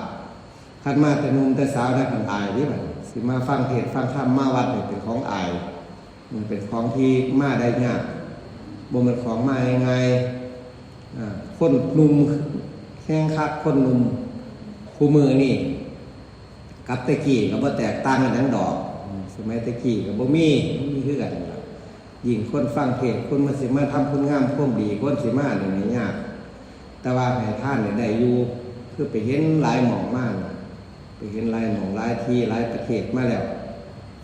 ขันมาแต่นุ่มแต่สาวได้ขันอายนี่แบบสิมาฟังเทศฟังธรรมมาวัดเนี่ยเป็นของอายมันเป็นของที่มาได้ยากบ่มันของมายังไงคนหนุ่มแข้งคักคนหนุ่มคู่มือนี่กับตะกี้ก็บ่แตกต่างกันทั้งดอกสมัยตะกี้ก็บ่มีคือกันยิ่งคนฟังเทศคนมาสิมาทำคุณงามความดีคนสิมาเนี่ยไม่ยากแต่ว่าให้ท่านเนี่ยได้อยู่คือไปเห็นหลายหม่องมากไปเห็นหลายหม่องหลายที่หลายประเทศมาแล้ว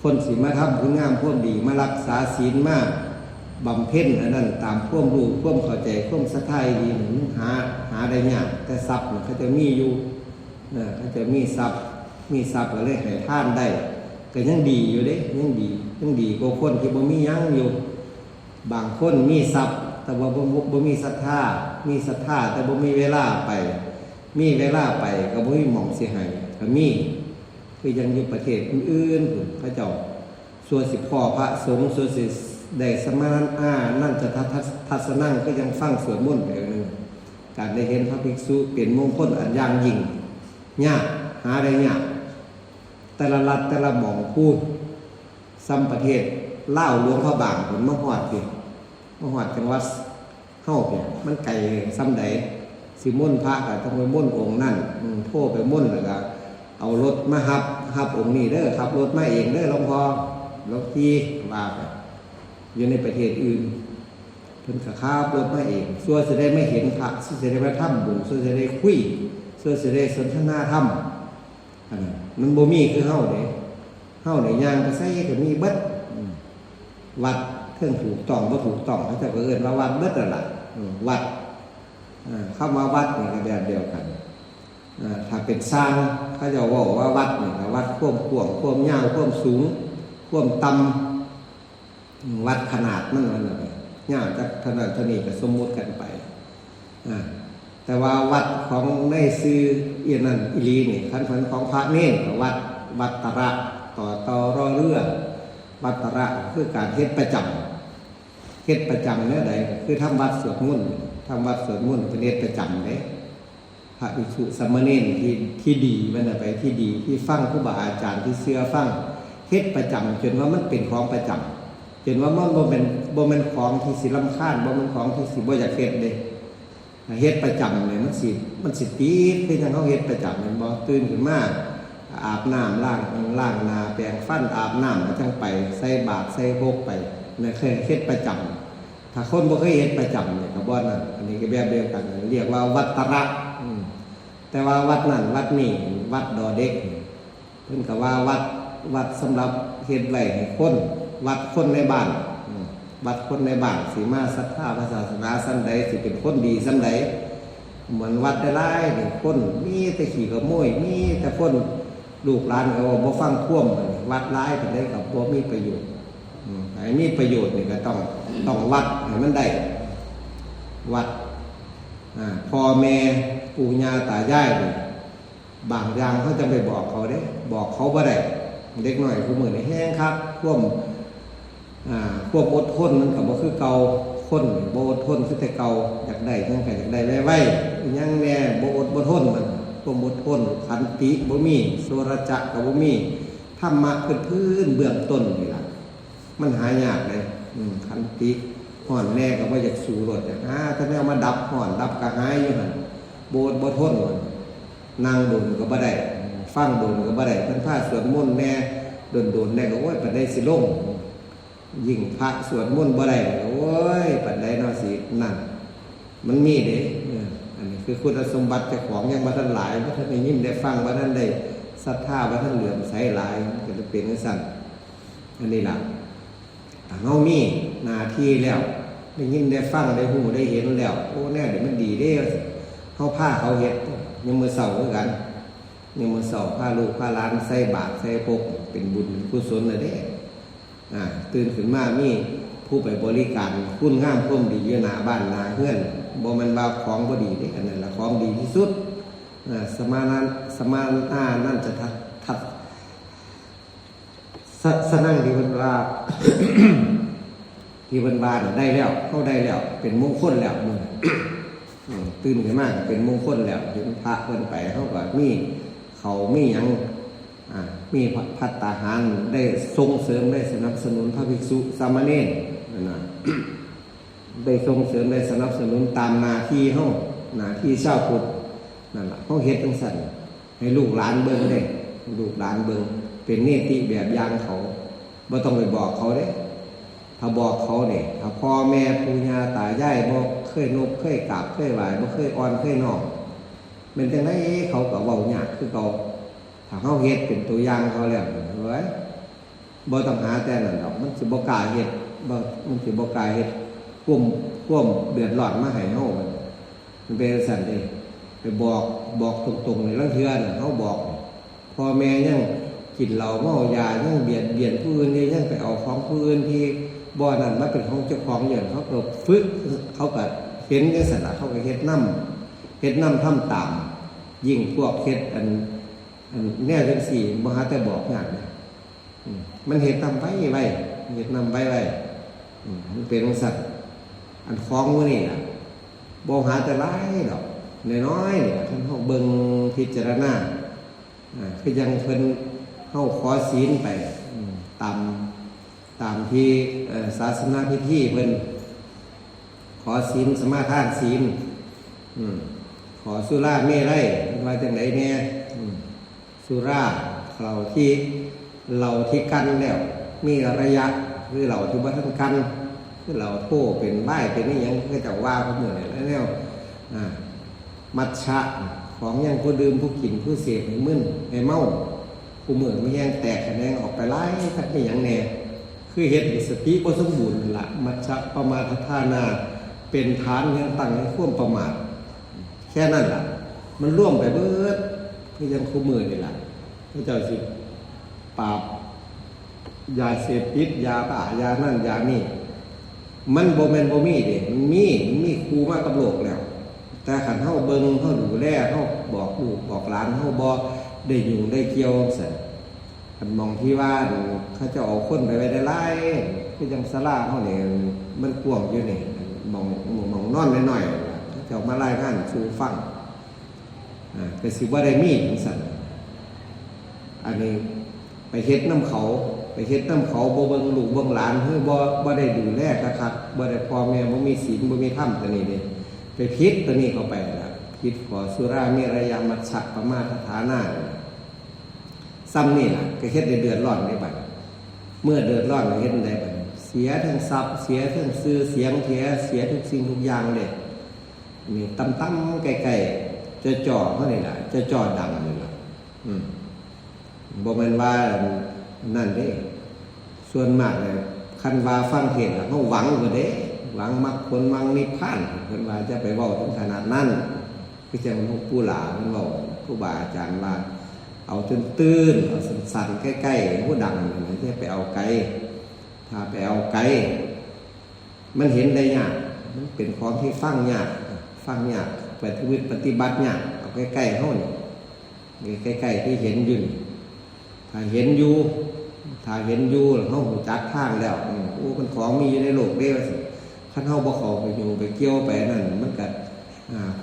คนสิมาทำคุณงามความดีมารักษาศีลมากบำเพ็ญอันนั้นตามความรู้ความเข้าใจความศรัทธาดีหาได้ยากแต่ทรัพย์เขาจะมีอยู่เขาจะมีทรัพย์ก็เลยให้ท่านได้ก็ยังดีอยู่เด้ยังดีกว่าคนที่บ่มียังอยู่บางคนมีทรัพย์แต่ว่าบ่มีศรัทธามีศรัทธาแต่บ่มีเวลาไปมีเวลาไปก็บ่มีหม่องสิให้ก็มีคือยังอยู่ประเทศอื่นๆพระเจ้าส่วนสิพ่อพระสงฆ์ส่วนสิได้สมานั่นจะทัศนั่งก็ยังฟังสวดมนต์ไปนึงการได้เห็นพระภิกษุเปลี่ยนมงคลอันย่างยิ่งยากหาได้ยากแต่ละรัฐแต่ละหม่องพูดซ้ำประเทศเล่าหลวงพระบางผลมหอดจังหวัดเข้าเนี่ยมันไกลซ้ำใดสิม่นพระก็ต้องไปม่นองค์นั่นโทษไปม่นแล้วก็เอารถมาหับองค์นี้เด้อขับรถมาเองเด้อหลวงพ่อรถที่ว่าไปอยู่ในประเทศอื่นเพิ่นก็ขับรถมาเองส่วนจะได้ไม่เห็นพระส่วนจะได้มาทำบุญส่วนจะได้คุยส่วนจะได้สนทนาธรรมมันบ่มีคือเฮาเด้เฮาเนี่ยย่างไปใส่ก็มีเบิดวัดเครื่องถูกต้องบ่ถูกต้องเขาจะเอิ้นว่าวัดเบิดนั่นล่ะวัดเข้ามาวัดนี่ก็แบบเดียวกันถ้าเป็นสร้างเขาจะบอกว่าวัดนี่ก็วัดความกว้างความยาวความสูงความต่ำวัดขนาดมันนั่นน่ะยาวจากเท่านั้นเท่านี้ก็สมมุติกันไปแต่ว่าวัดของในซื้ออีนั่นอีลีนี่คันของพระเน้นวัดตระต่อรอเรือวัดตระคือการเฮ็ดประจำเนี่ยใดคือทำวัดสวดมนต์เป็นเฮ็ดประจำเด้พระภิกษุสามเณรที่ดีมันไปที่ดีที่ฟังครูบาอาจารย์ที่เชื่อฟังเฮ็ดประจำจนว่ามันเป็นของประจำจนว่ามันบ่เป็นของที่สิรำคาญบ่เป็นของที่สิบ่อยากเฮ็ดเด้เฮ็ดประจำเลยมันสิติดคือจังเฮาเฮ็ดประจำแม่นบ่ตื่นขึ้นมาอาบน้ำล้างหน้าแปรงฟันอาบน้ำแล้วจังไปใส่บาตรใส่พกไปนั่นคือเฮ็ดประจำถ้าคนบ่เคยเฮ็ดประจำเนี่ยก็บ่นั่นอันนี้ก็แบบเดียวกันเรียกว่าวัดตระแต่ว่าวัดนั้นวัดนี้วัดดอเด็กเพิ่นก็ว่าวัดสำหรับเฮ็ดไว้ให้คนวัดคนในบ้านวัดคนในบ้านสิมาศรัทธาพระศาสนาซั่นใดสิเป็นคนดีซั่นใดเหมือนวัดหลายๆนี่คนมีแต่ขี้ขโมยมีแต่คนลูกหลานก็บ่ฟังท่วมวัดหลายปานใดก็บ่มีประโยชน์ให้มีประโยชน์นี่ก็ต้องวัดให้มันได้วัดพ่อแม่ปู่ย่าตายายนี่บางอย่างเขาจะไปบอกเขาเด้บอกเขาบ่ได้เด็กน้อยผู้มื้อนี้แห้งครับท่วมอดทนมันก็บ่คือเก่าคนบ่อดทนคือแต่เก่าอยากได้จังได๋อยากได้ไวๆยังแน่บ่ทนมันความอดทนขันติบ่มีโสรจะก็บ่มีธรรมะพื้นเบื้องต้นนี่ล่ะมันหายากเลยขันติฮ้อนแน่ก็บ่อยากสู้รถถ้าแนวมาดับฮ้อนดับก็หายอยู่หั่นบ่ทนนั่งโดนก็บ่ได้ฟังโดนก็บ่ได้เพิ่นพาสวดมนต์แน่โดนๆแน่ก็โอ้ยปานใดสิลงยิ่งพระสวดมนต์บ่ได้โอ้ยปานใดเนาะสินั่นมันมีเด้อันนี้คือคุณสมบัติเจ้าของยังบ่ทันหลายบ่ทันได้ยินได้ฟังบ่ทันได้ศรัทธาบ่ทันเหลื่อมใสหลายก็จะเป็นจังซั่นอันนี้ล่ะถ้าเฮามีหน้าที่แล้วได้ยินได้ฟังได้ฮู้ได้เห็นแล้วโอ้แน่เดี๋ยวมันดีเด้เฮาพาเขาเฮ็ดยังมื้อเช้าคือกันยังมื้อเช้าพาลูกพาหลานใส่บาตรใส่พกเป็นบุญกุศลน่ะเด้ตื่นขึ้นมามีผู้ไปบริการคุณงามความดีอยู่หน้าบ้านหน้าเฮือนบ่แม่นว่าของบ่ดีเด้อันนั้นล่ะของดีที่สุดสมานั่นจะทัด สนั่งที่เพิ่นว่า ที่เพิ่นว่าน่ะได้แล้วเข้าได้แล้ว เป็นมงคลแล้วมื้อ ตื่นขึ้นมาก็เป็นมงคลแล้วเห็นพระเพิ่นไปเฮาก็มีเขามีหยังมีภัตตาหารได้ส่งเสริมได้สนับสนุนพระภิกษุสามเณรนั่นน่ะ ได้ส่งเสริมได้สนับสนุนตามหน้าที่เฮาหน้าที่ชาวพุทธนั่นล่ะเฮาเฮ็ดจังซั่นให้ลูกหลานเบิ่งเด้ลูกหลานเบิ่งเป็นเนติแบบอย่างเขาบ่ต้องไปบอกเขาเด้ถ้าบอกเขาเนี่ยถ้าพ่อแม่ปู่ย่าตายายบ่เคยนบเคยกราบเคยไหว้บ่เคยอ่อนเคยนอบเป็นจังได๋เขาก็เว้ายากคือเก่าถ้าเฮาเฮ็ดเป็นตัวอย่างเขาแล้วเว้ยบ่ต้องหาแต่นั้นดอกมันสิบ่กล้าเฮ็ดมันสิบ่กล้าเฮ็ดความเดือดร้อนมาให้เฮามันเป็นสั่นเด้ไปบอกตรงๆในลางเทื่อน่ะเฮาบอกพ่อแม่ยังกินเหล้าเมายายังเบียดผู้อื่นยังไปเอาของผู้อื่นที่บ่นั้นมาเป็นของเจ้าของอย่างเขาก็ฝึกเขาก็เห็นจังซั่นล่ะเขาก็เฮ็ดนำทำตามยิ่งพวกเฮ็ดอันแนวจังซี่บ่หาแต่บอกงานนะมันเฮ็ดนำไว้เฮ็ดนำไว้มันเป็นจังซั่นอันของมื้อนี้ล่ะบ่หาแต่หลายดอกน้อยๆนี่ท่านเฮาเบิ่งพิจารณาคือยังเพิ่นเฮาขอศีลไปตามที่ศาสนาพิธีเพิ่นขอศีลสมาทานศีลขอสุราเมรัยว่าจังได๋แน่สุราเราที่กันแล้วมีระยะคือเราที่บ่ทันกันคือเราโทเป็นบ้ายเป็นนี่หยังคือเจ้าว่าเพิ่นมื้อนี้แล้วมัชชะของยังผู้ดื่มผู้กินผู้เสพให้มึนให้เมาผู้มื้อมันแยงแตกแขนงออกไปหลายทักนี่หยังแน่คือเฮ็ดให้สติบ่สมบูรณ์นั่นล่ะมัชฌะปมาทฐานาเป็นฐานแห่งตั้งให้ความประมาทแค่นั้นล่ะมันร่วมไปเบิดคือยังคู่มือนี่ล่ะพระเจ้าสิปราบยาเสพติดยาบ้ายานั่นยานี่มันบ่แม่นบ่มีเด้มันมีครูมากับโลกแล้วแต่คันเฮาเบิ่งเฮาดูแลเฮาบอกลูกบอกหลานเฮาบ่ได้ยุ่งได้เกี่ยวซั่นคันมองที่ว่าเขาจะเอาคนไปไว้ได้หลายคือจังศาลาเฮานี่มันกว้างอยู่นี่มองนอนน้อยๆเขาจะมารายงานสู่ฟังก็สิบ่ได้มีจังซั่นอันนี้ไปเฮ็ดน้ำเขาบ่เบิ่งลูกเบิ่งหลานคือบ่ได้ดูแลคักๆบ่ได้พ่อแม่บ่มีศีลบ่มีธรรมตัวนี้เด้ไปผิดตัวนี้เข้าไปล่ะผิดขอสุราเมรยมัชฌะปมาทฐานาซ้ำนี่ล่ะก็เฮ็ดได้เดือดร้อนได้บัดเมื่อเดือดร้อนก็เฮ็ดได้บัดเสียทั้งทรัพย์เสียทั้งชื่อเสียงเสียทุกสิ่งทุกอย่างเด้นี่ต่ำๆใกล้ๆจะจ่อเฮานี่ล่ะจะจ่อดังนี่ล่ะบ่แม่นว่านั่นเด้ส่วนมากเลยคันว่าฟังเทศน์เฮาหวังบ่เด้หวังมรรคผลหวังนิพพานเพิ่นว่าจะไปเว้าถึงขนาดนั้นคือจังหลวงปู่หลาเพิ่นเว้าครูบาอาจารย์ว่าเอาตื้นๆเอาสั้นๆใกล้ๆผู้ดังนั่นจะไปเอาไกลถ้าไปเอาไกลมันเห็นได้ยากมันเป็นของที่ฟังยากปฏิบัติยากเอาใกล้ๆเฮานี่ใกล้ๆที่เห็นอยู่ถ้าเห็นอยู่เฮารู้จักทางแล้วโอ้มันของมีอยู่ในโลกเด้ว่าสิคันเฮาบ่เข้าไปอยู่ไปเกี่ยวไปนั่นมันก็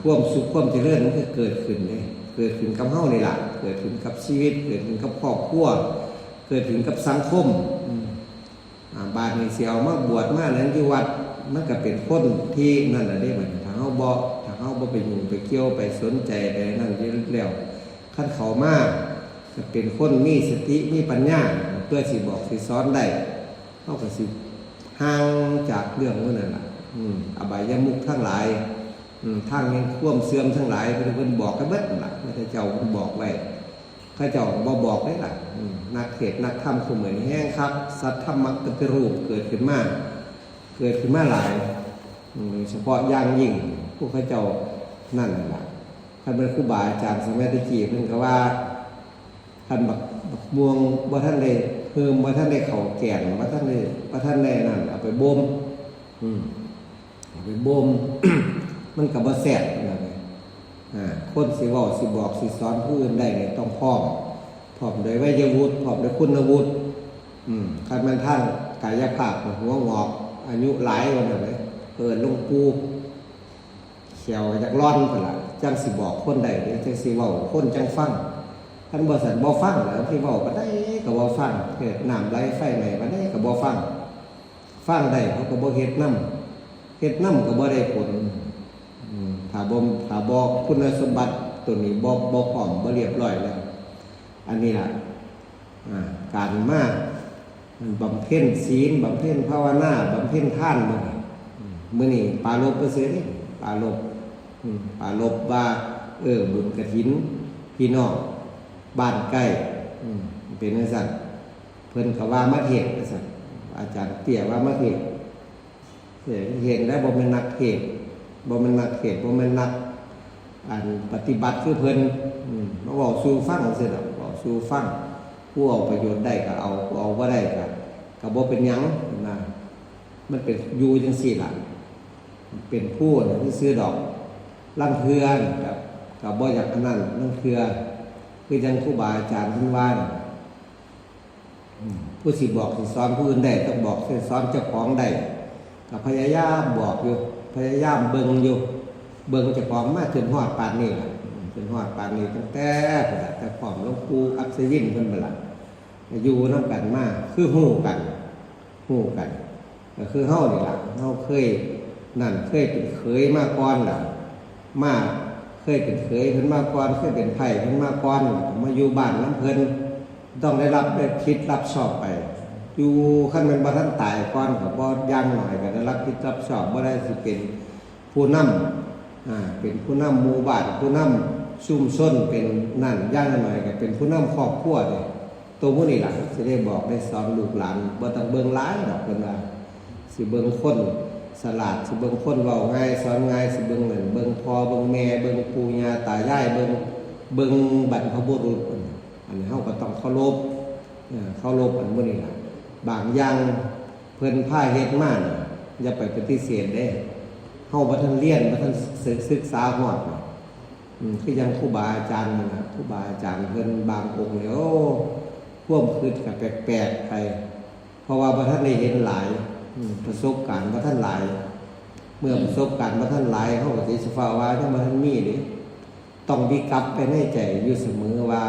ความสุขความเจริญมันก็เกิดขึ้นเด้เกิดขึ้นกับเฮานี่ล่ะเกิดขึ้นกับชีวิตเกิดขึ้นกับครอบครัวเกิดขึ้นกับสังคมบาดนี้สิเอามาบวชมานั้นที่วัดมันก็เป็นคนที่นั่นน่ะเด้บัดถ้าเฮาบ่ไปอยู่ไปเกี่ยวไปสนใจไปนั่นแล้วคันเข้ามาก็เป็นคนมีสติมีปัญญาเพื่อสิบอกสิสอนได้เฮาก็สิห่างจากเรื่องพวกนั้นล่ะอบายมุขทั้งหลายทางแห่งความเสื่อมทั้งหลายเพิ่นบอกกันเบิดนั่นล่ะพระเจ้าเพิ่นบอกไว้ข้าเจ้าบ่บอกได้ล่ะนักเทศน์นักธรรมคือเหมือนแห้งครับสัทธรรมปฏิรูปเกิดขึ้นมาหลายเฉพาะอย่างยิ่งพวกข้าเจ้านั่นล่ะท่านเป็นครูบาอาจารย์สมัยตะกี้เพิ่นก็ว่าท่านบักม่วงบ่ท่านได้เพิ่มบ่ท่านได้เข้าแก่นบ่ท่านได้นั่นเอาไปบ่มเอาไปบ่ม มันก็บ่แซ่บนั่นแหละคนสิเว้าสิบอกสิสอนผู้อื่นได้เนี่ยต้องพร้อมด้วยวัยวุฒิพร้อมด้วยคุณวุฒิ คันมันท่านกายภาพหัวงอกอายุหลายวันเลยหลวงปู่เขียวจากร้อนไปละจังสิบอกคนใดเดี๋ยวจังสิเว้าคนจังฟังท่านบ่สันบ่ฟังแล้วที่เว้าก็ได้ก็บ่ฟังเฮ็ดน้ำไหลไฟไหลก็ได้ก็บ่ฟังฟังได้เขาก็บ่เฮ็ดน้ำก็บ่ได้ผลถ้าบ่คุณสมบัติตัวนี้บ่พร้อมบ่เรียบร้อยแล้วอันนี้ล่ะการมาบำเพ็ญศีลบำเพ็ญภาวนาบำเพ็ญทานมื้อนี้ปาลบก็ซื้อนี่ปาลบว่าบุญกฐินพี่น้องบ้านใกล้เป็นจังซั่นเพิ่นก็ว่ามาเทศน์จังซั่นอาจารย์เตี้ยว่ามาเทศน์เห็นได้บ่แม่นนักเทศน์บ่แม่นนักปฏิบัติคือเพิ่นมาเว้าสู่ฟังซื่อดอกเว้าสู่ฟังผู้เอาประโยชน์ได้ก็เอาบ่ได้ก็บ่เป็นหยังนะมันเป็นอยู่จังซี่ล่ะเป็นผู้ที่ซื้อดอกลังเทือกับบ่อยากนั่นลังเทือคือจังครูบาอาจารย์ท่านว่าผู้สิบอกสิสอนผู้อื่นได้ต้องบอกสิสอนเจ้าของได้ก็พยายามบอกอยู่พยายามเบิ่งอยู่เบิ่งเจ้าของมาจนฮอดปานนี้ล่ะจนฮอดปานนี้ตั้งแต่พร้อมหลวงปู่อัศวินเพิ่นบ่ล่ะอยู่นำกันมาคือฮู้กันก็คือเฮานี่ล่ะเฮาเคยเป็นเคยมาก่อนล่ะเคยเป็นเคยเพิ่นมาก่อนเคยเป็นไผเพิ่นมาก่อนมาอยู่บ้านนำเพิ่นต้องได้รับผิดรับชอบไปอยู่คันแม่นบ่ทันตายก่อนก็บ่อย่างน้อยก็ได้รับผิดรับชอบบ่ได้สิเป็นผู้นำเป็นผู้นำหมู่บ้านผู้นำชุมชนเป็นนั่นอย่างน้อยก็เป็นผู้นำครอบครัวเด้ตัวมื้อนี้ล่ะสิได้บอกได้สอนลูกหลานบ่ต้องเบิ่งหลายดอกเพิ่นว่าสิเบิ่งคนสลาดสิเบิ่งคนเว้าง่ายสอนง่ายสิเบิ่งนั่นเบิ่งพ่อเบิ่งแม่เบิ่งปู่ย่าตายายเบิ่งบรรพบุรุษอันนี้เฮาก็ต้องเคารพอันมื้อนี้ล่ะบางอย่างเพิ่นพาเฮ็ดมาอย่าไปปฏิเสธเด้เฮาบ่ทันเรียนบ่ทันศึกษาฮอดคือยังครูบาอาจารย์นั่นน่ะครูบาอาจารย์เพิ่นบางองค์เนี่ยโอ้ความคิดก็แปลกๆไปเพราะว่าบ่ทันได้เห็นหลายประสบการณ์บ่ทันหลายเมื่อประสบการณ์บ่ทันหลายเฮาก็สิฟ้าว่าจังบ่ทันมีเด้ต้องมีกลับไปในใจอยู่เสมอว่า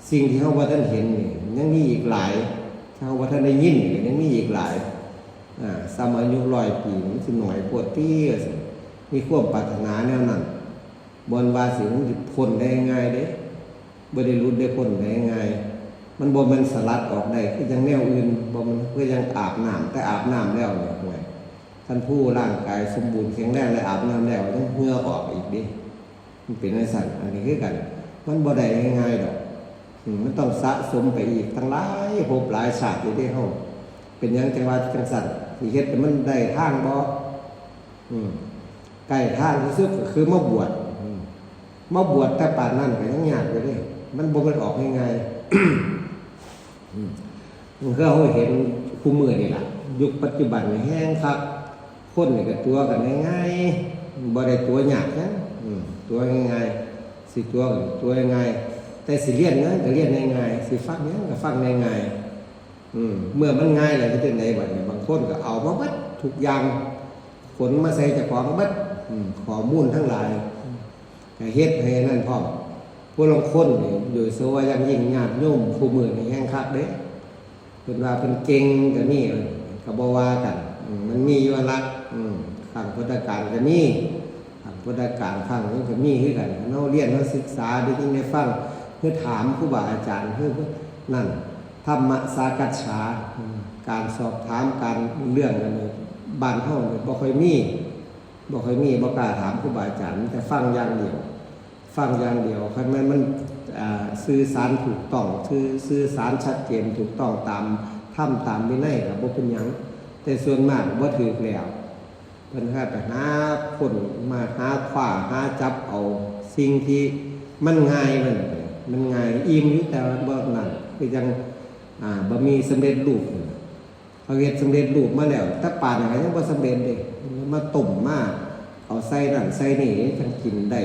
สิ่งที่เฮาบ่ทันเห็นนี่ยังมีอีกหลายถ้าเฮาบ่ทันได้ยินก็ยังมีอีกหลายสมัยอายุ100 ปีมันสิน้อยโพดติมีความปรารถนาแนวนั้นบ่นว่าสิมันสิพ้นได้ง่ายเด้บ่ได้หลุดได้พ้นได้ง่ายมันบ่แม่นสลัดออกได้คือจังแนวอื่นบ่มันคือยังอาบน้ำแต่อาบน้ำแล้วเนี่ยห่วยท่านผู้ร่างกายสมบูรณ์แข็งแรงและอาบน้ำแล้วยังเหงื่อออกอีกดิมันเป็นจังซั่นอันนี้คือกันมันบ่ได้ง่ายๆดอกมันต้องสะสมไปอีกทั้งหลายภพหลายชาติที่เฮาเป็นหยังจังว่าจังซั่นสิเฮ็ดให้มันได้ทางบ่ใกล้ทางที่สุดก็คือมาบวชแต่ป่านนั้นก็ยังยากอยู่เด้มันบ่มันออกง่ายๆมันก็เฮาเห็นคู่มือนี่ล่ะยุคปัจจุบันนี่แห้งครับคนนี่ก็ตัวกันง่ายๆบ่ได้ตัวยากนะตัวง่ายๆสิตัวง่ายแต่สิเรียนนะก็เรียนง่ายๆสิฟังเนี่ยก็ฟังง่ายๆเมื่อมันง่ายแล้วจะเป็นไงบัดนี้บางคนก็เอามาเบิดทุกอย่างขนมาใส่เจ้าของเบิดข้อมูลทั้งหลายก็เฮ็ดให้นั่นพร้อมผู้ลางคนนี่โดยเฉพาะอย่างยิ่งญาติโยมคู่มือนี่แห้งคักเด้เพิ่นว่าเพิ่นเก่งก็มีก็บ่ว่ากันมันมีอยู่ละข้างพุทธการก็มีข้างพุทธการข้างนี้ก็มีคือกันเฮาเรียนเฮาศึกษาได้ยินได้ฟังเพื่อถามครูบาอาจารย์เพื่อนั่นธรรมสากัจฉาการสอบถามการเรื่องกันนี่บ้านเฮาบ่ค่อยมีบ่กล้าถามครูบาอาจารย์แต่ฟังอย่างเดียวคันมันสื่อสารถูกต้องสื่อสารชัดเจนถูกต้องตามธรรมตามวินัยก็บ่เป็นหยังแต่ส่วนมากบ่ถูกแล้วเพิ่นก็ไปหาคนมาหาคว้าหาจับเอาสิ่งที่มันง่ายมันง่ายอิ่มอยู่แต่บ่นั่นคือจังบ่มีสำเร็จรูปเขาเฮ็ดสำเร็จรูปมาแล้วแต่ป่านก็ยังบ่สำเร็จเด้มาต้มมาเอาใส่นั่นใส่นี่จังกินได้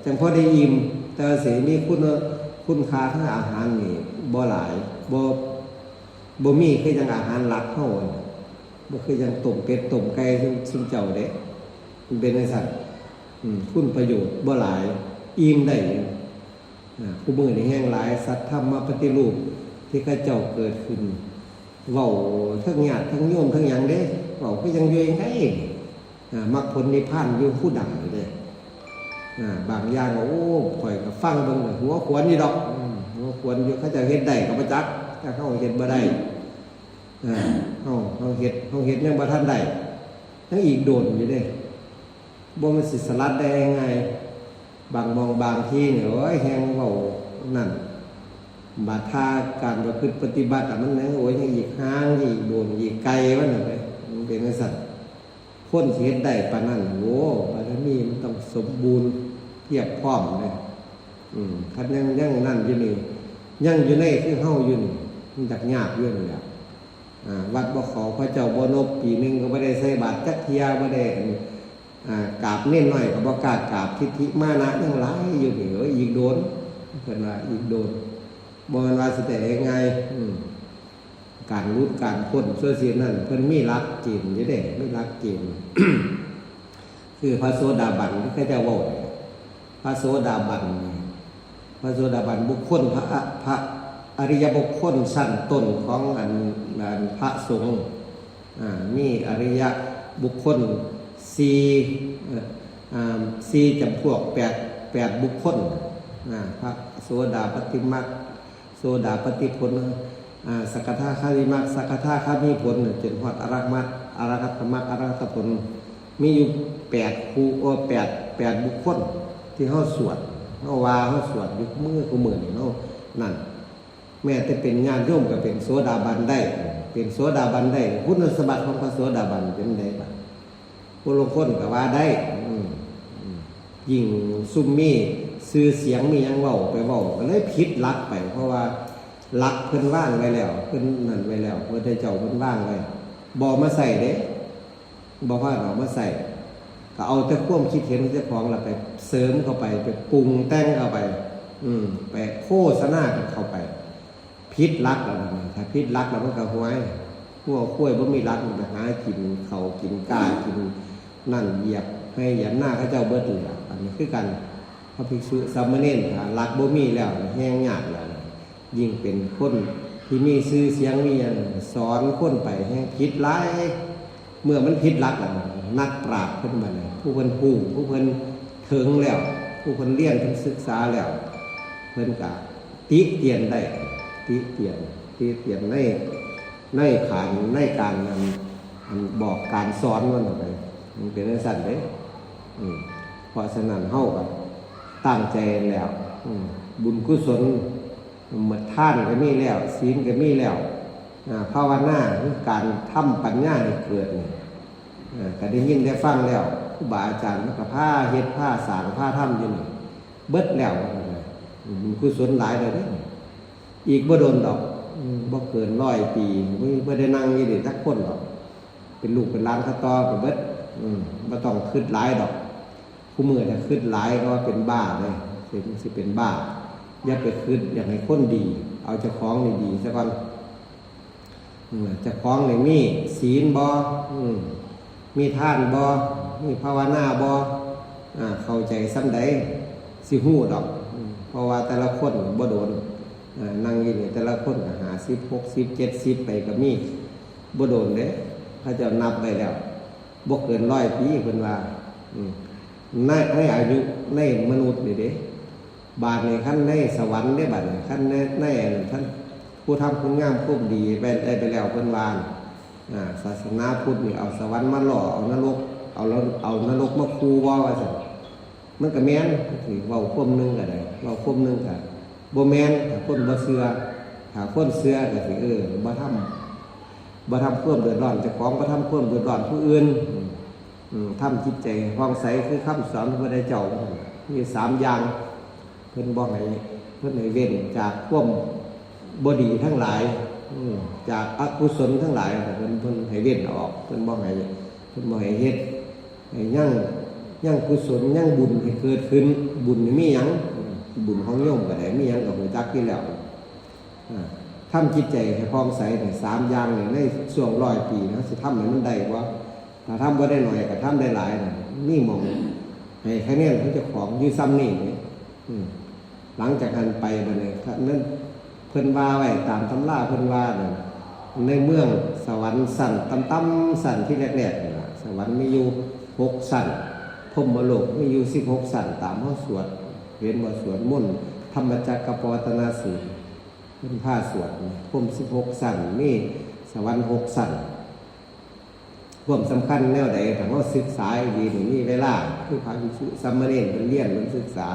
จังพอได้อิ่มแต่สิมีคุณค่าทางอาหารนี่บ่หลายบ่ บ่มีคือจังอาหารหลักเฮาบ่คือจังต้มเป็ดต้มไก่ซุมเจ้าเด้มันเป็นจังซั่นคุณประโยชน์บ่หลายอิ่มได้ผู้มื้อนี้แห้งหลายสัตว์ธรรมมาปฏิรูปที่ข้าเจ้าเกิดขึ้นเว้าทั้งญาติทั้งโยมทั้งหยังเด้เว้าคือจังอยู่ยังไงมรรคผลนิพพานอยู่ผู้ดังเด้บางอย่างโอ้ข่อยก็ฟังเบิ่งหัวขวนนี่ดอกหัวขวนอยู่เขาเจ้าเฮ็ดได้ก็บ่จักถ้าเขาเฮ็ดบ่ได้เขาเฮ็ดยังบ่ทันได้ทั้งอีกโดนอยู่เด้บ่มันสิสลัดได้ง่ายบางมองบางที่เนี่ยโอ้ยแฮงเว้านั่นบาดท่าการประพฤติปฏิบัติมันนะโอ้ยยังอีกห่างอีกโดนอีกไกลมันน่ะมันเป็นจังซั่นคนสิเฮ็ดได้ปานนั้นโอ้บารมีมันต้องสมบูรณ์เพียบพร้อมเลยคันยังนั่นอยู่นี่ยังอยู่ในคือเฮาอยู่นี่มันจักยากอยู่นี่แหละวัดบ่ขอพระเจ้าบ่นบปีนึงก็บ่ได้ใส่บาตรจักเที่ยบ่ได้กราบเน้นน้อยก็บ่กล้ากราบทิฏฐิมานะยังหลายอยู่นี่อีกโดนเพิ่นว่าอีกโดนบ่แม่นว่าสิได้ง่ายการรู้การพ้นชั่วสิ้นนั่นเพิ่นมีหลักเกณฑ์อยู่เด้มีหลักเกณฑ์ คือพระโสดาบันที่เขาจะเว้าพระโสดาบันบุคคลพระอริยบุคคลชั้นต้นของอันพระสงฆ์มีอริยบุคคล4จำพวก8บุคคลพระโสดาปฏิมรรคโสดาปฏิผลสกทาคามิมรรคสกทาคามิผลจนฮอดอรหัตมรรคอรหัตมรรคอรหัตผลมีอยู่8บุคคลที่เฮาสวดเฮาว่าเฮาสวดอยู่มื้อกูมื้อนี่เนาะนั่นแม้แต่เป็นญาติโยมก็เป็นโสดาบันได้เป็นโสดาบันได้คุณสมบัติของพระโสดาบันเป็นไดบัดผู้ลางคนก็ว่าได้ยิ่งซุมมีชื่อเสียงมีหยังเว้าไปเว้าก็เลยผิดหลักไปเพราะว่าหลักเพิ่นวางไว้แล้วเพิ่นนั่นไว้แล้วพระพุทธเจ้าเพิ่นวางไว้บ่มาใส่เด้บ่ว่าเอามาใส่ก็เอาแต่ความคิดเห็นของเจ้าของล่ะไปเสริมเข้าไปไปปรุงแต่งเข้าไปไปโฆษณาเข้าไปผิดหลักแล้วนั่นถ้าผิดหลักแล้วมันก็ห้วยหัวข้วยบ่มีหลักมันไปหากินเขากินกากินนั่นเหยียบให้เหยียบหน้าเขาเจ้าเบิดนี่ล่ะอันนี้คือกันพระภิกษุสามเณรถ้าหลักบ่มีแล้วแห้งยากแล้วยิ่งเป็นคนที่มีชื่อเสียงมีหยังสอนคนไปแห้งผิดหลายเมื่อมันผิดหลักแล้วนักปราชญ์เพิ่นบัดนี้ผู้เพิ่นฮู้ผู้เพิ่นถึงแล้วผู้เพิ่นเรียนเพิ่นศึกษาแล้วเพิ่นก็ติเตียนได้ติเตียนในขันในการบอกการสอนมันออกไปมันเป็นสั่นเด้เพราะฉะนั้นเฮาก็ตั้งใจแล้วบุญกุศลหมดท่านก็มีแล้วศีลก็มีแล้วภาวนาคือการทำปัญญาให้เกิดก็ได้ยินได้ฟังแล้วครูบาอาจารย์มันก็พาเฮ็ดพาสร้างพาทำอยู่นี่เบิดแล้วบุญกุศลหลายเลยเด้อีกบ่โดนดอกบ่เกิน100 ปีบ่ได้นั่งอยู่นี่สักคนดอกเป็นลูกเป็นหลานเขาต่อไปเบิดบ่ต้องคิดหลายดอกผู้มื้อถ้าคิดหลายก็ว่าเป็นบ้าเลยสิเป็นบ้าอย่าไปคิดอยากให้คนดีเอาเจ้าของนี่ดีซะก่อนเจ้าของนี่มีศีลบ่มีทานบ่มีภาวนาบ่เข้าใจส่ำใดสิฮู้ดอกเพราะว่าแต่ละคนบ่โดนนั่งอยู่นี่แต่ละคนก็50 60 70ไปก็มีบ่โดนเด้เขาจะนับไว้แล้วบ่เกิน100 ปีเพิ่นว่าในอายุในมนุษย์นี่เด้บาดในขั้นในสวรรค์ได้บาดในขั้นในท่านผู้ทำคุณงามความดีไปได้ไปแล้วเพิ่นว่าศาสนาพุทธนี่เอาสวรรค์มาหล่อเอานรกเอานรกมาคูว่าซั่นมันก็แม่นสิเว้าความนึงก็ได้เว้าความนึงก็บ่แม่นถ้าคนบ่เชื่อถ้าคนเชื่อก็สิบ่ทำความเดือดร้อนเจ้าของบ่ทำความเดือดร้อนผู้อื่นทำจิตใจผ่องใสคือคำสอนของพระพุทธเจ้ามี3อย่างเพิ่นบอกให้เพิ่นให้เว้นจากความบ่ดีทั้งหลายจากอกุศลทั้งหลายเพิ่นให้เว้นออกเพิ่นบอกให้เฮ็ดให้ยังกุศลยังบุญให้เกิดขึ้นบุญนี่มีหยังบุญของโยมก็ได้มีหยังก็รู้จักอยู่แล้ว ทำจิตใจให้พองใสเนี่ย3อย่างเนี่ยในช่วง100 ปีนะสิทำให้มันได้บ่ถ้าทำบ่ได้หน่อยก็ทำได้หลายน่ะนี่มองให้คะแนนเขาเจ้าของอยู่ซ้ำนี่หลังจากนั้นไปบัดนี้นั้นเพิ่นว่าไว้ตามตำราเพิ่นว่าน่ะในเมืองสวรรค์สั่นต่ำๆสั่นที่แรกๆนี่ล่ะสวรรค์มีอยู่6สั่นพรหมโลกมีอยู่16สั่นตามเฮาสวดเห็นบ่สวดมนต์ธรรมจักรปวัตตนสูตรเพิ่นพาสวดพรหม16สั่นมีสวรรค์6สั่นความสำคัญแนวใดถ้าเฮาศึกษาดีนี่มีเวลาคือพระภิกษุสามเณรเพิ่นเรียนเพิ่นศึกษา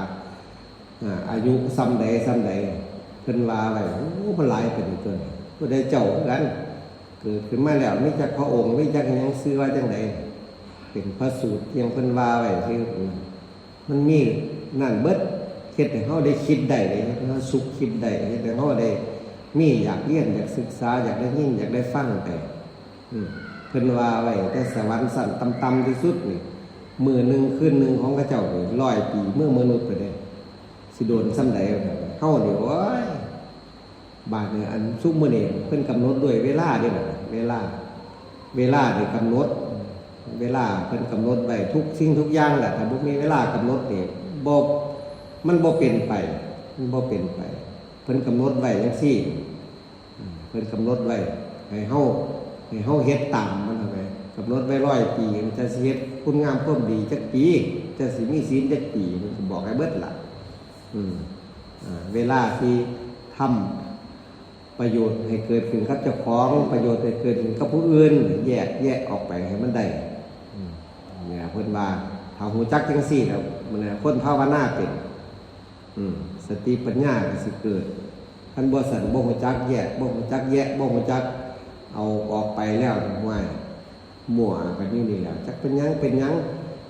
อายุซ้ำใดเพิ่นว่าไว้โอ้มันหลายเป็นเกินผู้ใดเจ้ากันเกิดขึ้นมาแล้วมีจักพระองค์มีจักหยังชื่อว่าจังไดเป็นพระสูตรยังเพิ่นว่าไว้คือมันมีนั่นเบิดเฮ็ดให้เฮาได้คิดได้เฮ็ดให้เฮาสุขคิดได้เฮ็ดให้เฮาได้มีอยากเรียนอยากศึกษาอยากได้ยินอยากได้ฟังแต่เพิ่นว่าไว้แต่สวรรค์สั่นต่ำๆที่สุดนี่มื้อนึงคืนนึงของพระเจ้านี่100 ปีเมื่อมนุษย์ไปได้สิโดนซ้ำใดเฮานี่โอ้ยบาดเนี่ยอันซุมื้อนี้เพิ่นกำหนดด้วยเวลาเด้ล่ะเวลานี่กำหนดเวลาเพิ่นกำหนดไว้ทุกสิ่งทุกอย่างแหละถ้าบ่มีเวลากำหนดนี่บ่มันบ่เป็นไปมันบ่เป็นไปเพิ่นกำหนดไว้จังซี่เพิ่นกำหนดไว้ให้เฮาเฮ็ดตามมันเท่าไหร่กำหนดไว้100 ปีมันจะสิเฮ็ดคุณงามความดีจักปีจะสิมีศีลจักปีมันก็บอกให้เบิดล่ะเวลาที่ทำประโยชน์ให้เกิดขึ้นกับเจ้าของประโยชน์ให้เกิดขึ้นกับผู้อื่นแยกออกไปให้มันได้เนี่ยเพิ่นว่าถ้าฮู้จักจังซี่แล้วมันคนภาวนาเป็นสติปัญญาก็สิเกิดคันบ่สั่นบ่ฮู้จักแยกบ่ฮู้จักแยกบ่ฮู้จักเอาออกไปแล้วห่วยมั่วกันอยู่นี่แหละจักเป็นหยัง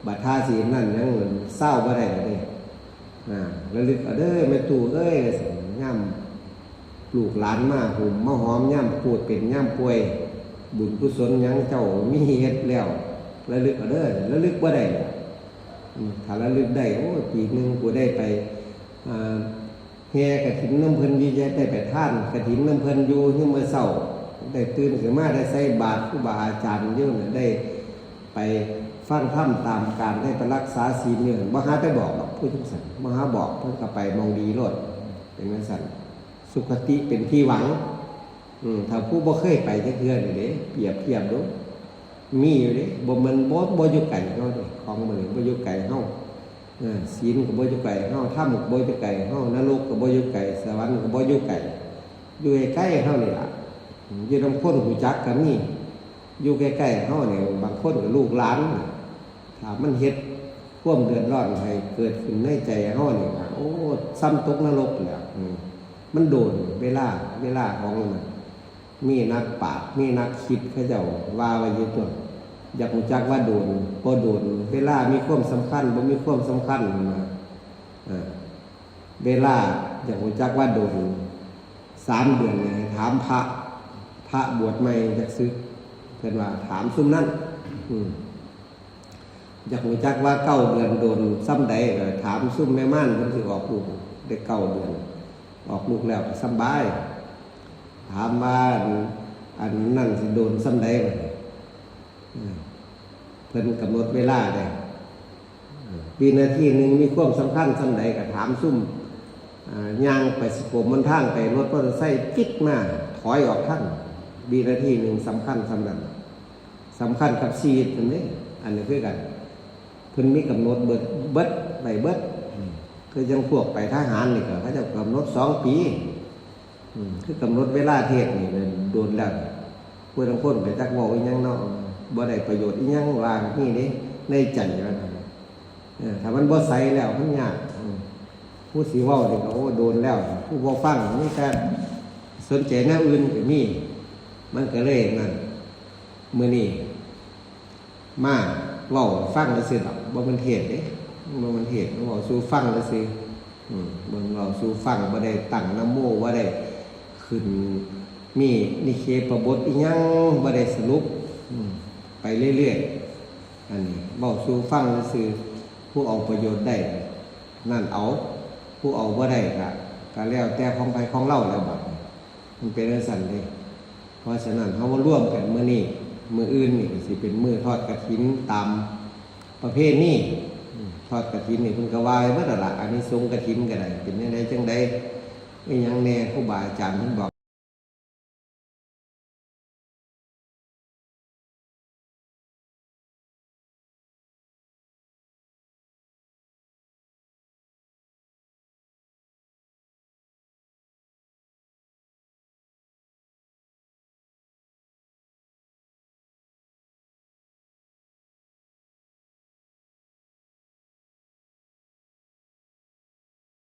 บัดท่าศีลนั่นยังเศร้าบ่ได้เด้ระลึกเอาเด้อแม่ตู่เอ้ยย่ำลูกหลานมาหุ่มมาหอมย่ำพูดเป็นย่ำป่วยบุญกุศลยังเจ้ามีเฮ็ดแล้วระลึกเอาเด้อระลึกบ่ได้ถ้าระลึกได้โอ้ปีนึงกูได้ไปแห่กฐินน้ำเพิ่นอยู่ได้ไปท่านกฐินน้ำเพิ่นอยู่ที่เมื่อเช้าได้ตื่นขึ้นมาได้ใส่บาตรครูบาอาจารย์เยอะได้ไปฟังธรรมตามการได้ไปรักษาศีลเนี่ยมหาได้บอกผู้ทุกสันมหาบอกเพิ่นก็ไปมองดีโลดเป็นนั้นสันสุขติเป็นที่หวังถ้าผู้บ่เคยไปจักเทื่อนี่เด้เปรียบเทียบดูมีอยู่เด้บ่มันบ่อยู่ไกลเฮาเด้ของมื้อนี้บ่อยู่ไกลเฮาศีลก็บ่อยู่ไกลเฮาธรรมก็บ่อยู่ไกลเฮานรกก็บ่อยู่ไกลสวรรค์ก็บ่อยู่ไกลอยู่ใกล้ๆเฮานี่ล่ะอยู่นำคนรู้จักก็มีอยู่ใกล้ๆเฮานี่บางคนก็ลูกหลานถ้ามันเฮ็ดความเดือดร้อนให้เกิดขึ้นในใจเฮานี่โอ้ซ้ำตกนรกแล้วมันโดนเวลาของมันมีนักปราชญ์มีนักคิดเขาเจ้าว่าไว้อยู่ตัวอยากรู้จักว่าโดนบ่โดนเวลามีความสำคัญบ่มีความสำคัญเวลาอยากรู้จักว่าโดน3 เดือนเนี่ยถามพระบวชใหม่จักซึกเพิ่นว่าถามซุมนั้นอยากรู้จักว่า9 เดือนโดนซ้ำใดก็ถามซุมแม่ม่านเพิ่นสิออกลูกได้9 เดือนออกลูกแล้วก็สบายถามว่าอันนั่นสิโดนซ้ำใดเพิ่นกำหนดเวลาได้ปีนาทีนึงมีความสำคัญซ้ำใดก็ถามซุ่มย่างไปสโกมมันทางไปรถมอเตอร์ไซค์ปิดมาถอยออกทางปีนาทีนึงสำคัญสำนั้นสำคัญกับชีวิตเพิ่นเด้อันนี้คือกันเพิ่นมีกำหนดเบิดไปเบิดคือจังพวกไปทหารนี่ก็เขาจะกำหนด2 ปีคือกำหนดเวลาเทศนี่โดนแล้วผู้ทั้งคนไปจักเว้าอีหยังเนาะบ่ได้ประโยชน์อีหยังว่านี่เด้ในใจว่าถ้ามันบ่ใสแล้วมันยากผู้สิเว้านี่ก็โอ้โดนแล้วผู้บ่ฟังมีแต่สนใจแนวอื่นก็มีมันก็เลยนั่นมื้อนี้มาเว้าฟังซื่อๆดอกบ่มันเทศเด้บ่มันเทศเว้าสู่ฟังซื่อเบิ่งเว้าสู่ฟังบ่ได้ตั้งนะโมบ่ได้ขึ้นมีนิเคปบทอีหยังบ่ได้สรุปไปเรื่อยๆอันนี้เว้าสู่ฟังซื่อผู้เอาประโยชน์ได้นั่นเอาผู้เอาบ่ได้ก็แล้วแต่ของไปของเราแล้วบัด มันเป็นจังซั่นเด้เพราะฉะนั้นเฮามาร่วมกันมื้อนี้มื้ออื่นนี่ก็สิเป็นมื้อทอดกฐินตามประเพณีทอดกฐินนี่เพิ่นก็ว่าไว้เบิดแล้วล่ะอานิสงส์กฐินก็ได้เป็นจังได๋อีหยังแน่ครูบาอาจารย์เพิ่นบอก